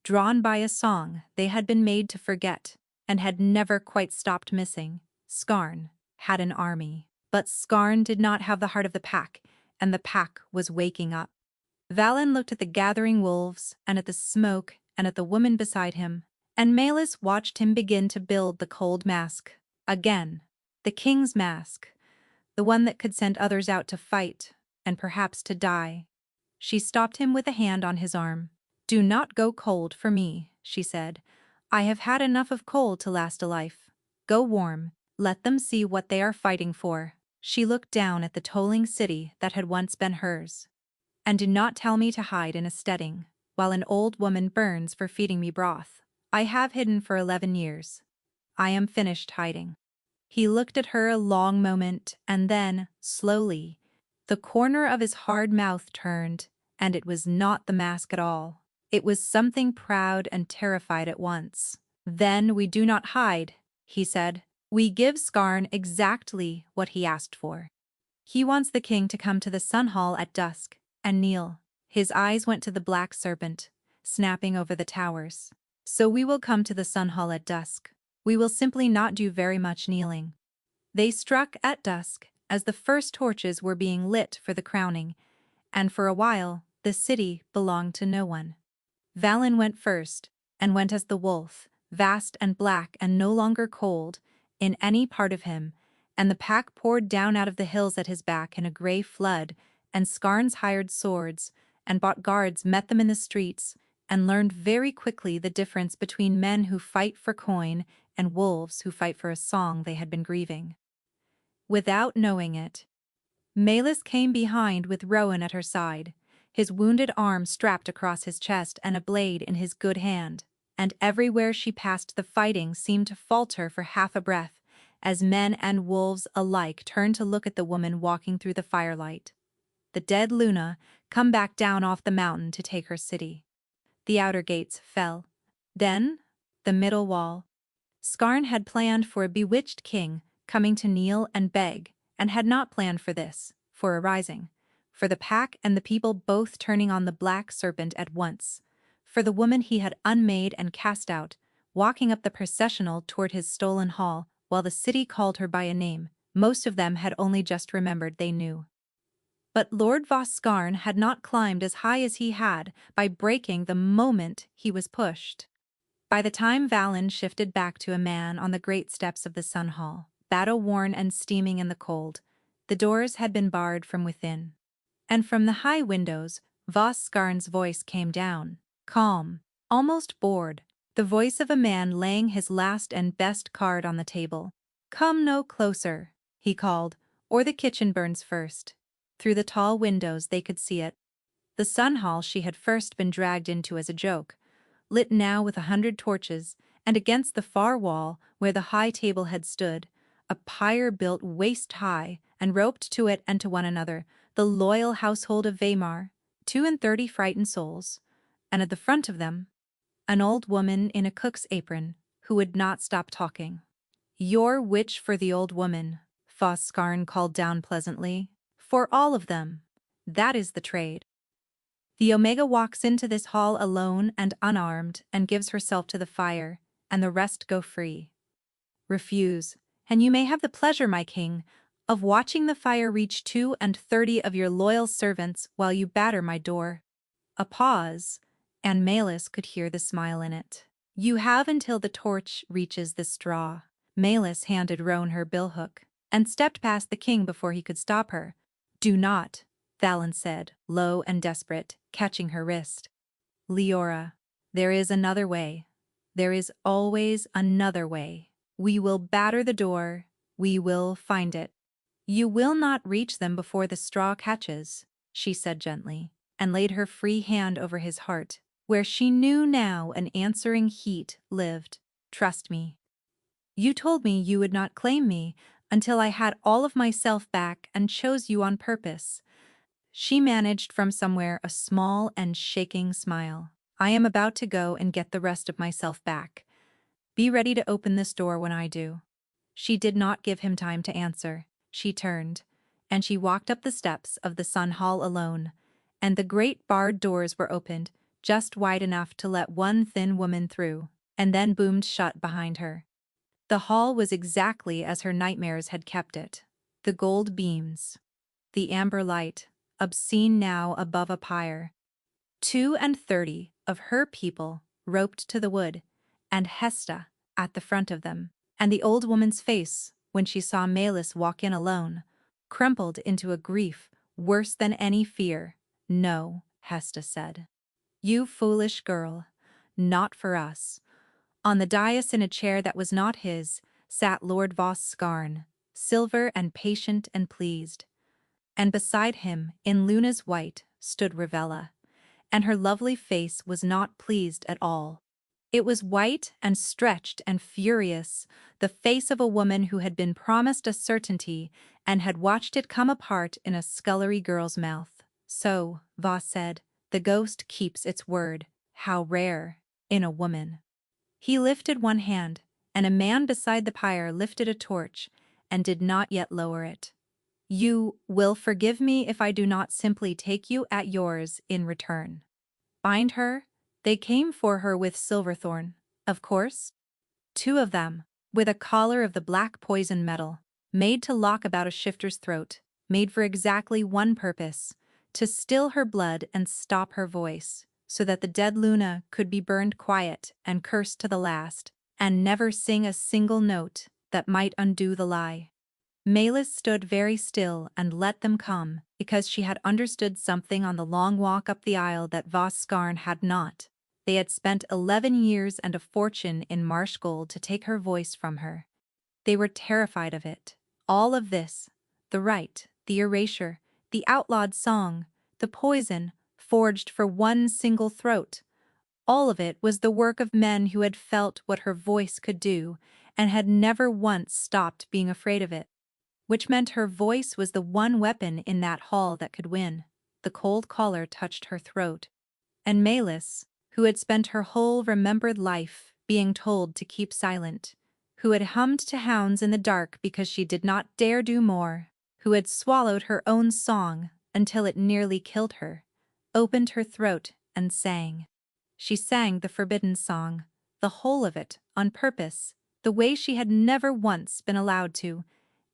drawn by a song they had been made to forget and had never quite stopped missing. Scarn had an army, but Scarn did not have the heart of the pack, and the pack was waking up. Valen looked at the gathering wolves and at the smoke and at the woman beside him, and Melis watched him begin to build the cold mask. Again, the king's mask, the one that could send others out to fight, and perhaps to die. She stopped him with a hand on his arm. "Do not go cold for me," she said. I have had enough of coal to last a life. Go warm, let them see what they are fighting for. She looked down at the tolling city that had once been hers. And do not tell me to hide in a steading, while an old woman burns for feeding me broth. I have hidden for 11 years. I am finished hiding. He looked at her a long moment, and then, slowly, the corner of his hard mouth turned, and it was not the mask at all. It was something proud and terrified at once. Then we do not hide, he said. We give Skarn exactly what he asked for. He wants the king to come to the Sun Hall at dusk and kneel. His eyes went to the black serpent, snapping over the towers. So we will come to the Sun Hall at dusk. We will simply not do very much kneeling. They struck at dusk as the first torches were being lit for the crowning, and for a while the city belonged to no one. Valen went first, and went as the wolf, vast and black and no longer cold in any part of him, and the pack poured down out of the hills at his back in a grey flood, and Skarn's hired swords and bought guards met them in the streets, and learned very quickly the difference between men who fight for coin and wolves who fight for a song they had been grieving. Without knowing it, Melis came behind with Rowan at her side, his wounded arm strapped across his chest and a blade in his good hand, and everywhere she passed the fighting seemed to falter for half a breath, as men and wolves alike turned to look at the woman walking through the firelight. The dead Luna, come back down off the mountain to take her city. The outer gates fell. Then, the middle wall. Skarn had planned for a bewitched king coming to kneel and beg, and had not planned for this, for a rising, for the pack and the people both turning on the black serpent at once, for the woman he had unmade and cast out, walking up the processional toward his stolen hall, while the city called her by a name most of them had only just remembered they knew. But Lord Voskarn had not climbed as high as he had by breaking the moment he was pushed. By the time Valen shifted back to a man on the great steps of the Sun Hall, battle-worn and steaming in the cold, the doors had been barred from within. And from the high windows, Voskarn's voice came down, calm, almost bored, the voice of a man laying his last and best card on the table. "Come no closer," he called, "or the kitchen burns first." Through the tall windows they could see it. The Sun Hall she had first been dragged into as a joke, lit now with 100 torches, and against the far wall, where the high table had stood, a pyre built waist-high and roped to it and to one another, the loyal household of Weimar, 32 frightened souls, and at the front of them, an old woman in a cook's apron who would not stop talking. "Your witch for the old woman," Voskarn called down pleasantly. "For all of them. That is the trade. The Omega walks into this hall alone and unarmed and gives herself to the fire, and the rest go free. Refuse, and you may have the pleasure, my king, of watching the fire reach 32 of your loyal servants while you batter my door." A pause, and Melis could hear the smile in it. "You have until the torch reaches the straw." Melis handed Roan her billhook, and stepped past the king before he could stop her. "Do not," Valen said, low and desperate, catching her wrist. "Leora, there is another way. There is always another way. We will batter the door. We will find it. You will not reach them before the straw catches," she said gently, and laid her free hand over his heart, where she knew now an answering heat lived. "Trust me. You told me you would not claim me until I had all of myself back and chose you on purpose." She managed from somewhere a small and shaking smile. "I am about to go and get the rest of myself back. Be ready to open this door when I do." She did not give him time to answer. She turned, and she walked up the steps of the Sun Hall alone, and the great barred doors were opened, just wide enough to let one thin woman through, and then boomed shut behind her. The hall was exactly as her nightmares had kept it. The gold beams, the amber light, obscene now above a pyre. 32 of her people roped to the wood, and Hesta at the front of them, and the old woman's face, when she saw Melis walk in alone, crumpled into a grief worse than any fear. "No," Hesta said. "You foolish girl. Not for us. On the dais in a chair that was not his, sat Lord Vossgarn, silver and patient and pleased. And beside him, in Luna's white, stood Rivella, and her lovely face was not pleased at all. It was white and stretched and furious, the face of a woman who had been promised a certainty and had watched it come apart in a scullery girl's mouth. So, Voss said, the ghost keeps its word. How rare, in a woman. He lifted one hand, and a man beside the pyre lifted a torch, and did not yet lower it. You will forgive me if I do not simply take you at yours in return. Find her? They came for her with Silverthorn, of course. Two of them, with a collar of the black poison metal, made to lock about a shifter's throat, made for exactly one purpose, to still her blood and stop her voice, so that the dead Luna could be burned quiet and cursed to the last, and never sing a single note that might undo the lie. Melis stood very still and let them come, because she had understood something on the long walk up the aisle that Vossgarn had not. They had spent 11 years and a fortune in marsh gold to take her voice from her. They were terrified of it. All of this, the rite, the erasure, the outlawed song, the poison, forged for one single throat. All of it was the work of men who had felt what her voice could do and had never once stopped being afraid of it. Which meant her voice was the one weapon in that hall that could win. The cold collar touched her throat. And Melis, who had spent her whole remembered life being told to keep silent, who had hummed to hounds in the dark because she did not dare do more, who had swallowed her own song until it nearly killed her, opened her throat and sang. She sang the forbidden song, the whole of it, on purpose, the way she had never once been allowed to,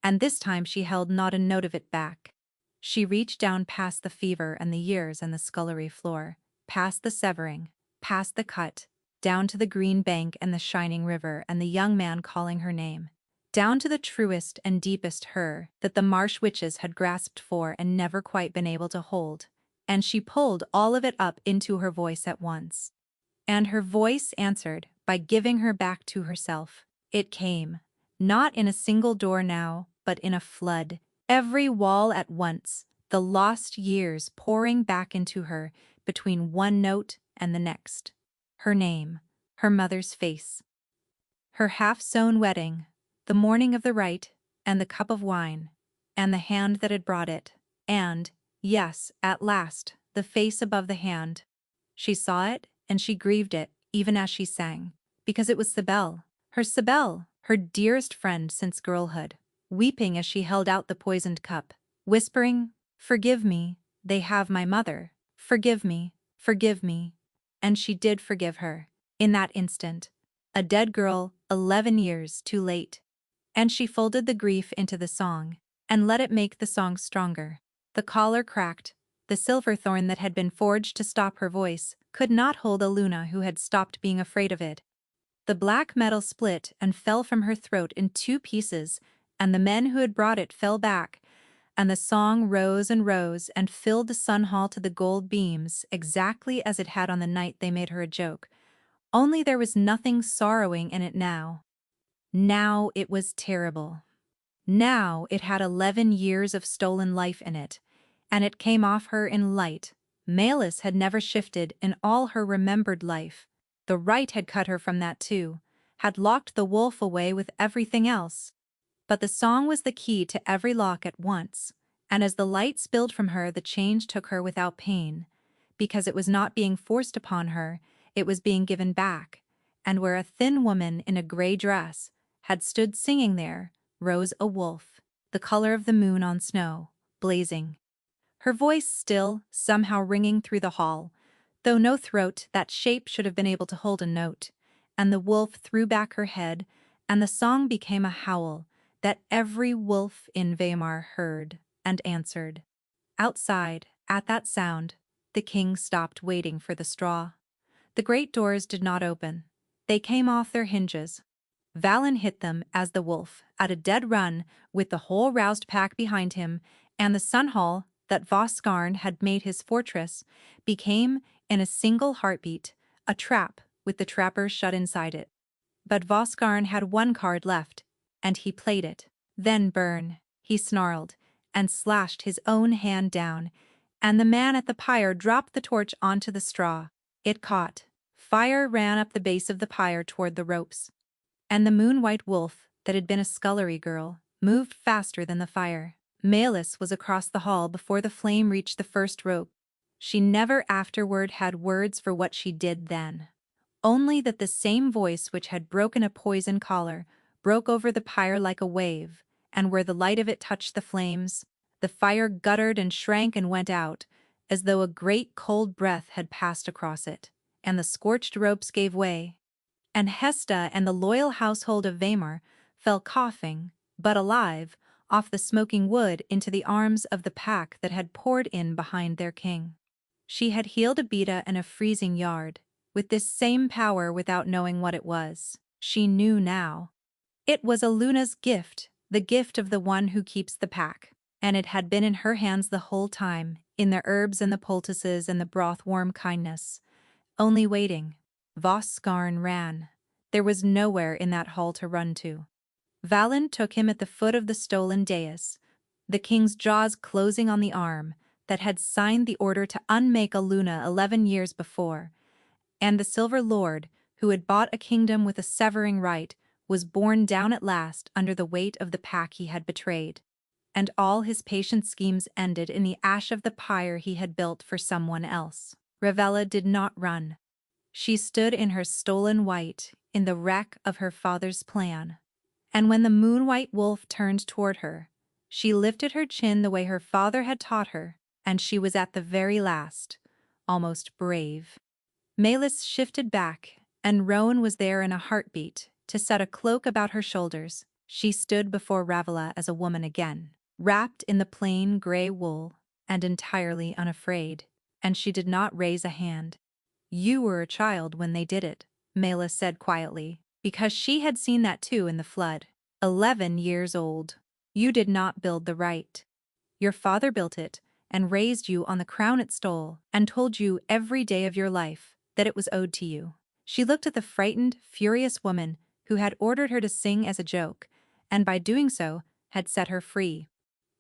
and this time she held not a note of it back. She reached down past the fever and the years and the scullery floor, past the severing, past the cut, down to the green bank and the shining river and the young man calling her name, down to the truest and deepest her that the marsh witches had grasped for and never quite been able to hold, and she pulled all of it up into her voice at once. And her voice answered by giving her back to herself. It came, not in a single door now, but in a flood, every wall at once, the lost years pouring back into her between one note and the next. Her name, her mother's face, her half-sown wedding, the morning of the rite, and the cup of wine, and the hand that had brought it, and, yes, at last, the face above the hand. She saw it, and she grieved it, even as she sang, because it was Cybele, her dearest friend since girlhood, weeping as she held out the poisoned cup, whispering, "Forgive me, they have my mother. Forgive me, forgive me." And she did forgive her, in that instant. A dead girl, 11 years too late. And she folded the grief into the song, and let it make the song stronger. The collar cracked. The silverthorn that had been forged to stop her voice could not hold a Luna who had stopped being afraid of it. The black metal split and fell from her throat in 2 pieces, and the men who had brought it fell back, and the song rose and filled the sun hall to the gold beams exactly as it had on the night they made her a joke. Only there was nothing sorrowing in it now. Now it was terrible. Now it had 11 years of stolen life in it, and it came off her in light. Melis had never shifted in all her remembered life. The rite had cut her from that too, had locked the wolf away with everything else. But the song was the key to every lock at once, and as the light spilled from her the change took her without pain, because it was not being forced upon her, it was being given back, and where a thin woman in a gray dress had stood singing there rose a wolf, the color of the moon on snow, blazing. Her voice still, somehow ringing through the hall, though no throat that shape should have been able to hold a note, and the wolf threw back her head, and the song became a howl that every wolf in Weimar heard and answered. Outside, at that sound, the king stopped waiting for the straw. The great doors did not open. They came off their hinges. Valen hit them as the wolf, at a dead run, with the whole roused pack behind him, and the sun hall that Vossgarn had made his fortress became, in a single heartbeat, a trap with the trappers shut inside it. But Voskarn had one card left, and he played it. Then burn, he snarled, and slashed his own hand down, and the man at the pyre dropped the torch onto the straw. It caught. Fire ran up the base of the pyre toward the ropes. And the moon-white wolf, that had been a scullery girl, moved faster than the fire. Malus was across the hall before the flame reached the first rope. She never afterward had words for what she did then. Only that the same voice which had broken a poison collar broke over the pyre like a wave, and where the light of it touched the flames, the fire guttered and shrank and went out, as though a great cold breath had passed across it, and the scorched ropes gave way. And Hesta and the loyal household of Weimar fell coughing, but alive, off the smoking wood into the arms of the pack that had poured in behind their king. She had healed a beta in a freezing yard, with this same power without knowing what it was. She knew now. It was Luna's gift, the gift of the one who keeps the pack, and it had been in her hands the whole time, in the herbs and the poultices and the broth-warm kindness. Only waiting. Voskarn ran. There was nowhere in that hall to run to. Valen took him at the foot of the stolen dais, the king's jaws closing on the arm that had signed the order to unmake Luna 11 years before, and the Silver Lord, who had bought a kingdom with a severing right, was borne down at last under the weight of the pack he had betrayed. And all his patient schemes ended in the ash of the pyre he had built for someone else. Ravella did not run. She stood in her stolen white, in the wreck of her father's plan. And when the moon-white wolf turned toward her, she lifted her chin the way her father had taught her, and she was at the very last, almost brave. Malus shifted back, and Rowan was there in a heartbeat, to set a cloak about her shoulders. She stood before Ravella as a woman again, wrapped in the plain gray wool, and entirely unafraid, and she did not raise a hand. "You were a child when they did it," Malus said quietly, because she had seen that too in the flood. 11 years old. You did not build the right. Your father built it, and raised you on the crown it stole, and told you every day of your life that it was owed to you. She looked at the frightened, furious woman who had ordered her to sing as a joke, and by doing so, had set her free.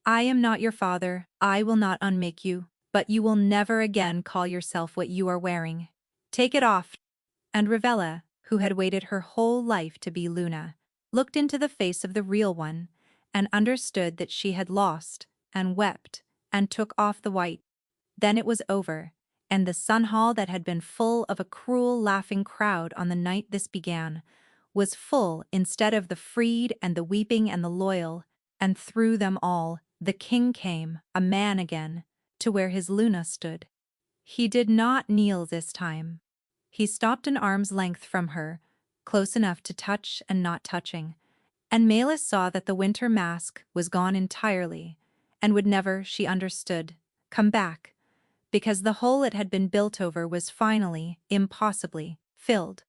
"I am not your father, I will not unmake you, but you will never again call yourself what you are wearing. Take it off." And Ravella, who had waited her whole life to be Luna, looked into the face of the real one, and understood that she had lost, and wept, and took off the white. Then it was over, and the sun hall that had been full of a cruel, laughing crowd on the night this began, was full instead of the freed and the weeping and the loyal, and through them all, the king came, a man again, to where his Luna stood. He did not kneel this time. He stopped an arm's length from her, close enough to touch and not touching, and Malus saw that the winter mask was gone entirely, and would never, she understood, come back, because the hole it had been built over was finally, impossibly, filled.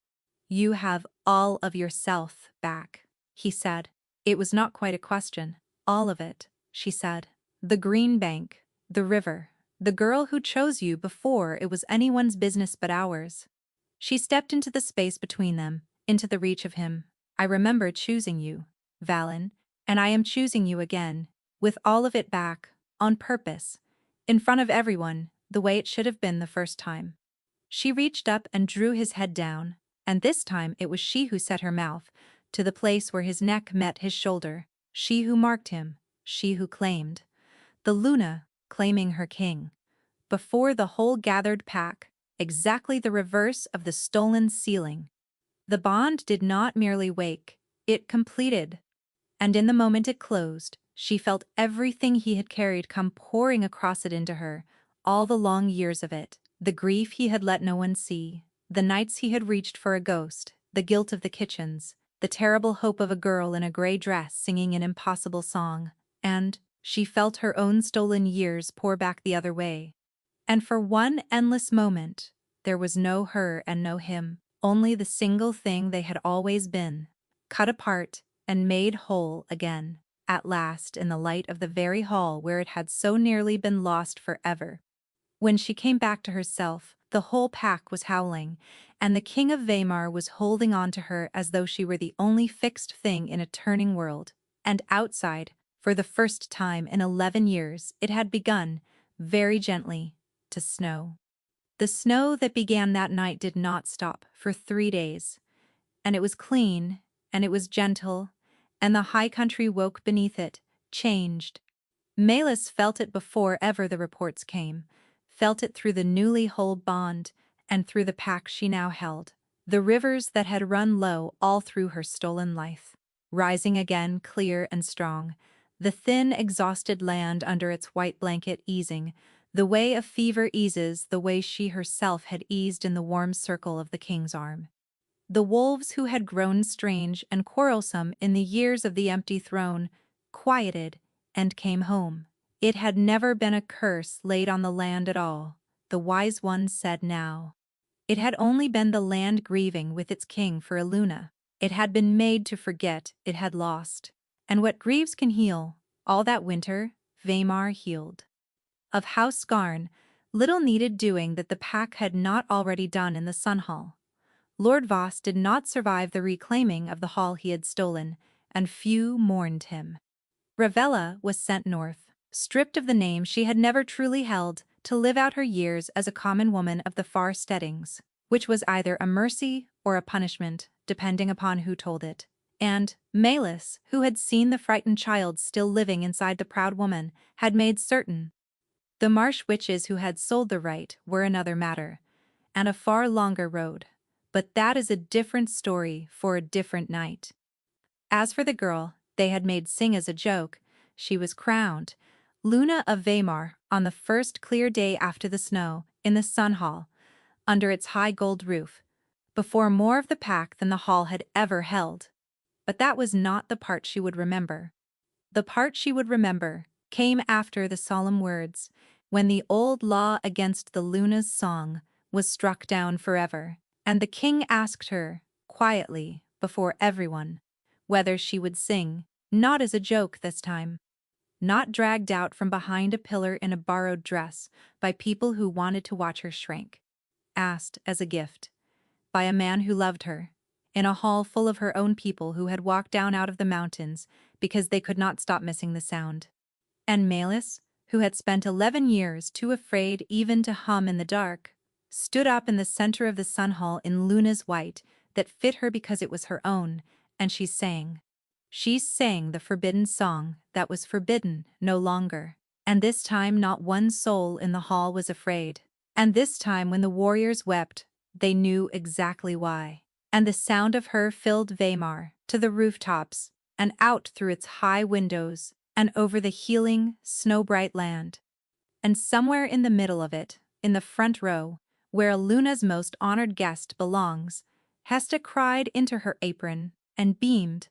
"You have all of yourself back," he said. It was not quite a question. "All of it," she said. "The green bank, the river, the girl who chose you before it was anyone's business but ours." She stepped into the space between them, into the reach of him. "I remember choosing you, Valen, and I am choosing you again, with all of it back, on purpose, in front of everyone, the way it should have been the first time." She reached up and drew his head down, and this time it was she who set her mouth to the place where his neck met his shoulder, she who marked him, she who claimed. The Luna claiming her king. Before the whole gathered pack, exactly the reverse of the stolen ceiling. The bond did not merely wake, it completed. And in the moment it closed, she felt everything he had carried come pouring across it into her, all the long years of it, the grief he had let no one see, the nights he had reached for a ghost, the guilt of the kitchens, the terrible hope of a girl in a gray dress singing an impossible song, and she felt her own stolen years pour back the other way. And for one endless moment, there was no her and no him, only the single thing they had always been, cut apart and made whole again, at last in the light of the very hall where it had so nearly been lost forever. When she came back to herself, the whole pack was howling, and the king of Weimar was holding on to her as though she were the only fixed thing in a turning world. And outside, for the first time in 11 years, it had begun, very gently, to snow. The snow that began that night did not stop for 3 days, and it was clean, and it was gentle, and the high country woke beneath it, changed. Melis felt it before ever the reports came, felt it through the newly hulled bond, and through the pack she now held, the rivers that had run low all through her stolen life, rising again clear and strong, the thin, exhausted land under its white blanket easing, the way a fever eases the way she herself had eased in the warm circle of the king's arm. The wolves who had grown strange and quarrelsome in the years of the empty throne quieted and came home. It had never been a curse laid on the land at all, the wise ones said now. It had only been the land grieving with its king for Eluna. It had been made to forget it had lost. And what grieves can heal, all that winter, Weimar healed. Of House Scarn, little needed doing that the pack had not already done in the Sun Hall. Lord Voss did not survive the reclaiming of the hall he had stolen, and few mourned him. Ravella was sent north, stripped of the name she had never truly held, to live out her years as a common woman of the far steadings, which was either a mercy or a punishment, depending upon who told it. And Melis, who had seen the frightened child still living inside the proud woman, had made certain. The marsh witches who had sold the right were another matter, and a far longer road. But that is a different story for a different night. As for the girl they had made sing as a joke, she was crowned, Luna of Weimar, on the first clear day after the snow, in the Sun Hall, under its high gold roof, before more of the pack than the hall had ever held. But that was not the part she would remember. The part she would remember came after the solemn words, when the old law against the Luna's song was struck down forever, and the king asked her, quietly, before everyone, whether she would sing, not as a joke this time, not dragged out from behind a pillar in a borrowed dress by people who wanted to watch her shrink, asked as a gift, by a man who loved her, in a hall full of her own people who had walked down out of the mountains because they could not stop missing the sound. And Melis, who had spent 11 years too afraid even to hum in the dark, stood up in the center of the Sun Hall in Luna's white that fit her because it was her own, and she sang. She sang the forbidden song that was forbidden no longer. And this time not one soul in the hall was afraid. And this time when the warriors wept, they knew exactly why. And the sound of her filled Weimar to the rooftops and out through its high windows and over the healing, snow-bright land. And somewhere in the middle of it, in the front row, where Luna's most honored guest belongs, Hesta cried into her apron and beamed.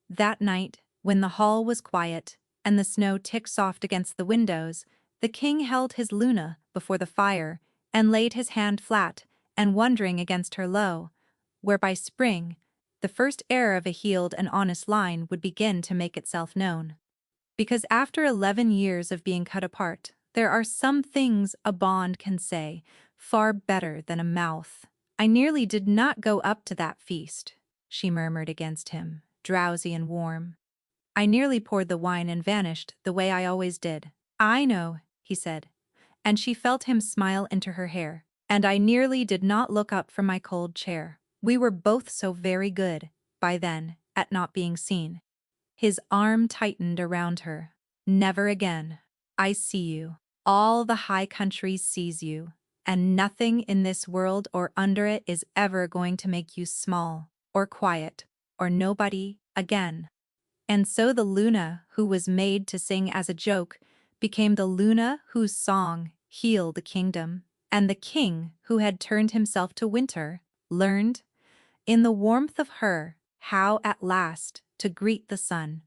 That night, when the hall was quiet and the snow ticked soft against the windows, the king held his Luna before the fire and laid his hand flat and wondering against her low, where by spring, the first error of a healed and honest line would begin to make itself known. Because after 11 years of being cut apart, there are some things a bond can say far better than a mouth. I nearly did not go up to that feast, she murmured against him, drowsy and warm. I nearly poured the wine and vanished the way I always did. I know, he said, and she felt him smile into her hair, and I nearly did not look up from my cold chair. We were both so very good, by then, at not being seen. His arm tightened around her. Never again. I see you. All the high country sees you, and nothing in this world or under it is ever going to make you small, or quiet, or nobody again. And so the Luna who was made to sing as a joke became the Luna whose song healed the kingdom, and the king who had turned himself to winter learned, in the warmth of her, how at last to greet the sun.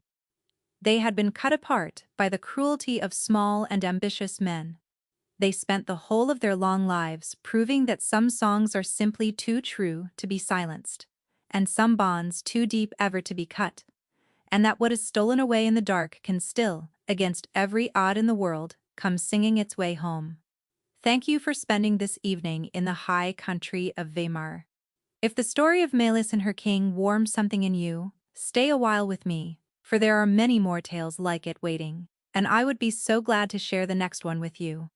They had been cut apart by the cruelty of small and ambitious men. They spent the whole of their long lives proving that some songs are simply too true to be silenced, and some bonds too deep ever to be cut, and that what is stolen away in the dark can still, against every odd in the world, come singing its way home. Thank you for spending this evening in the high country of Weimar. If the story of Melis and her king warms something in you, stay a while with me, for there are many more tales like it waiting, and I would be so glad to share the next one with you.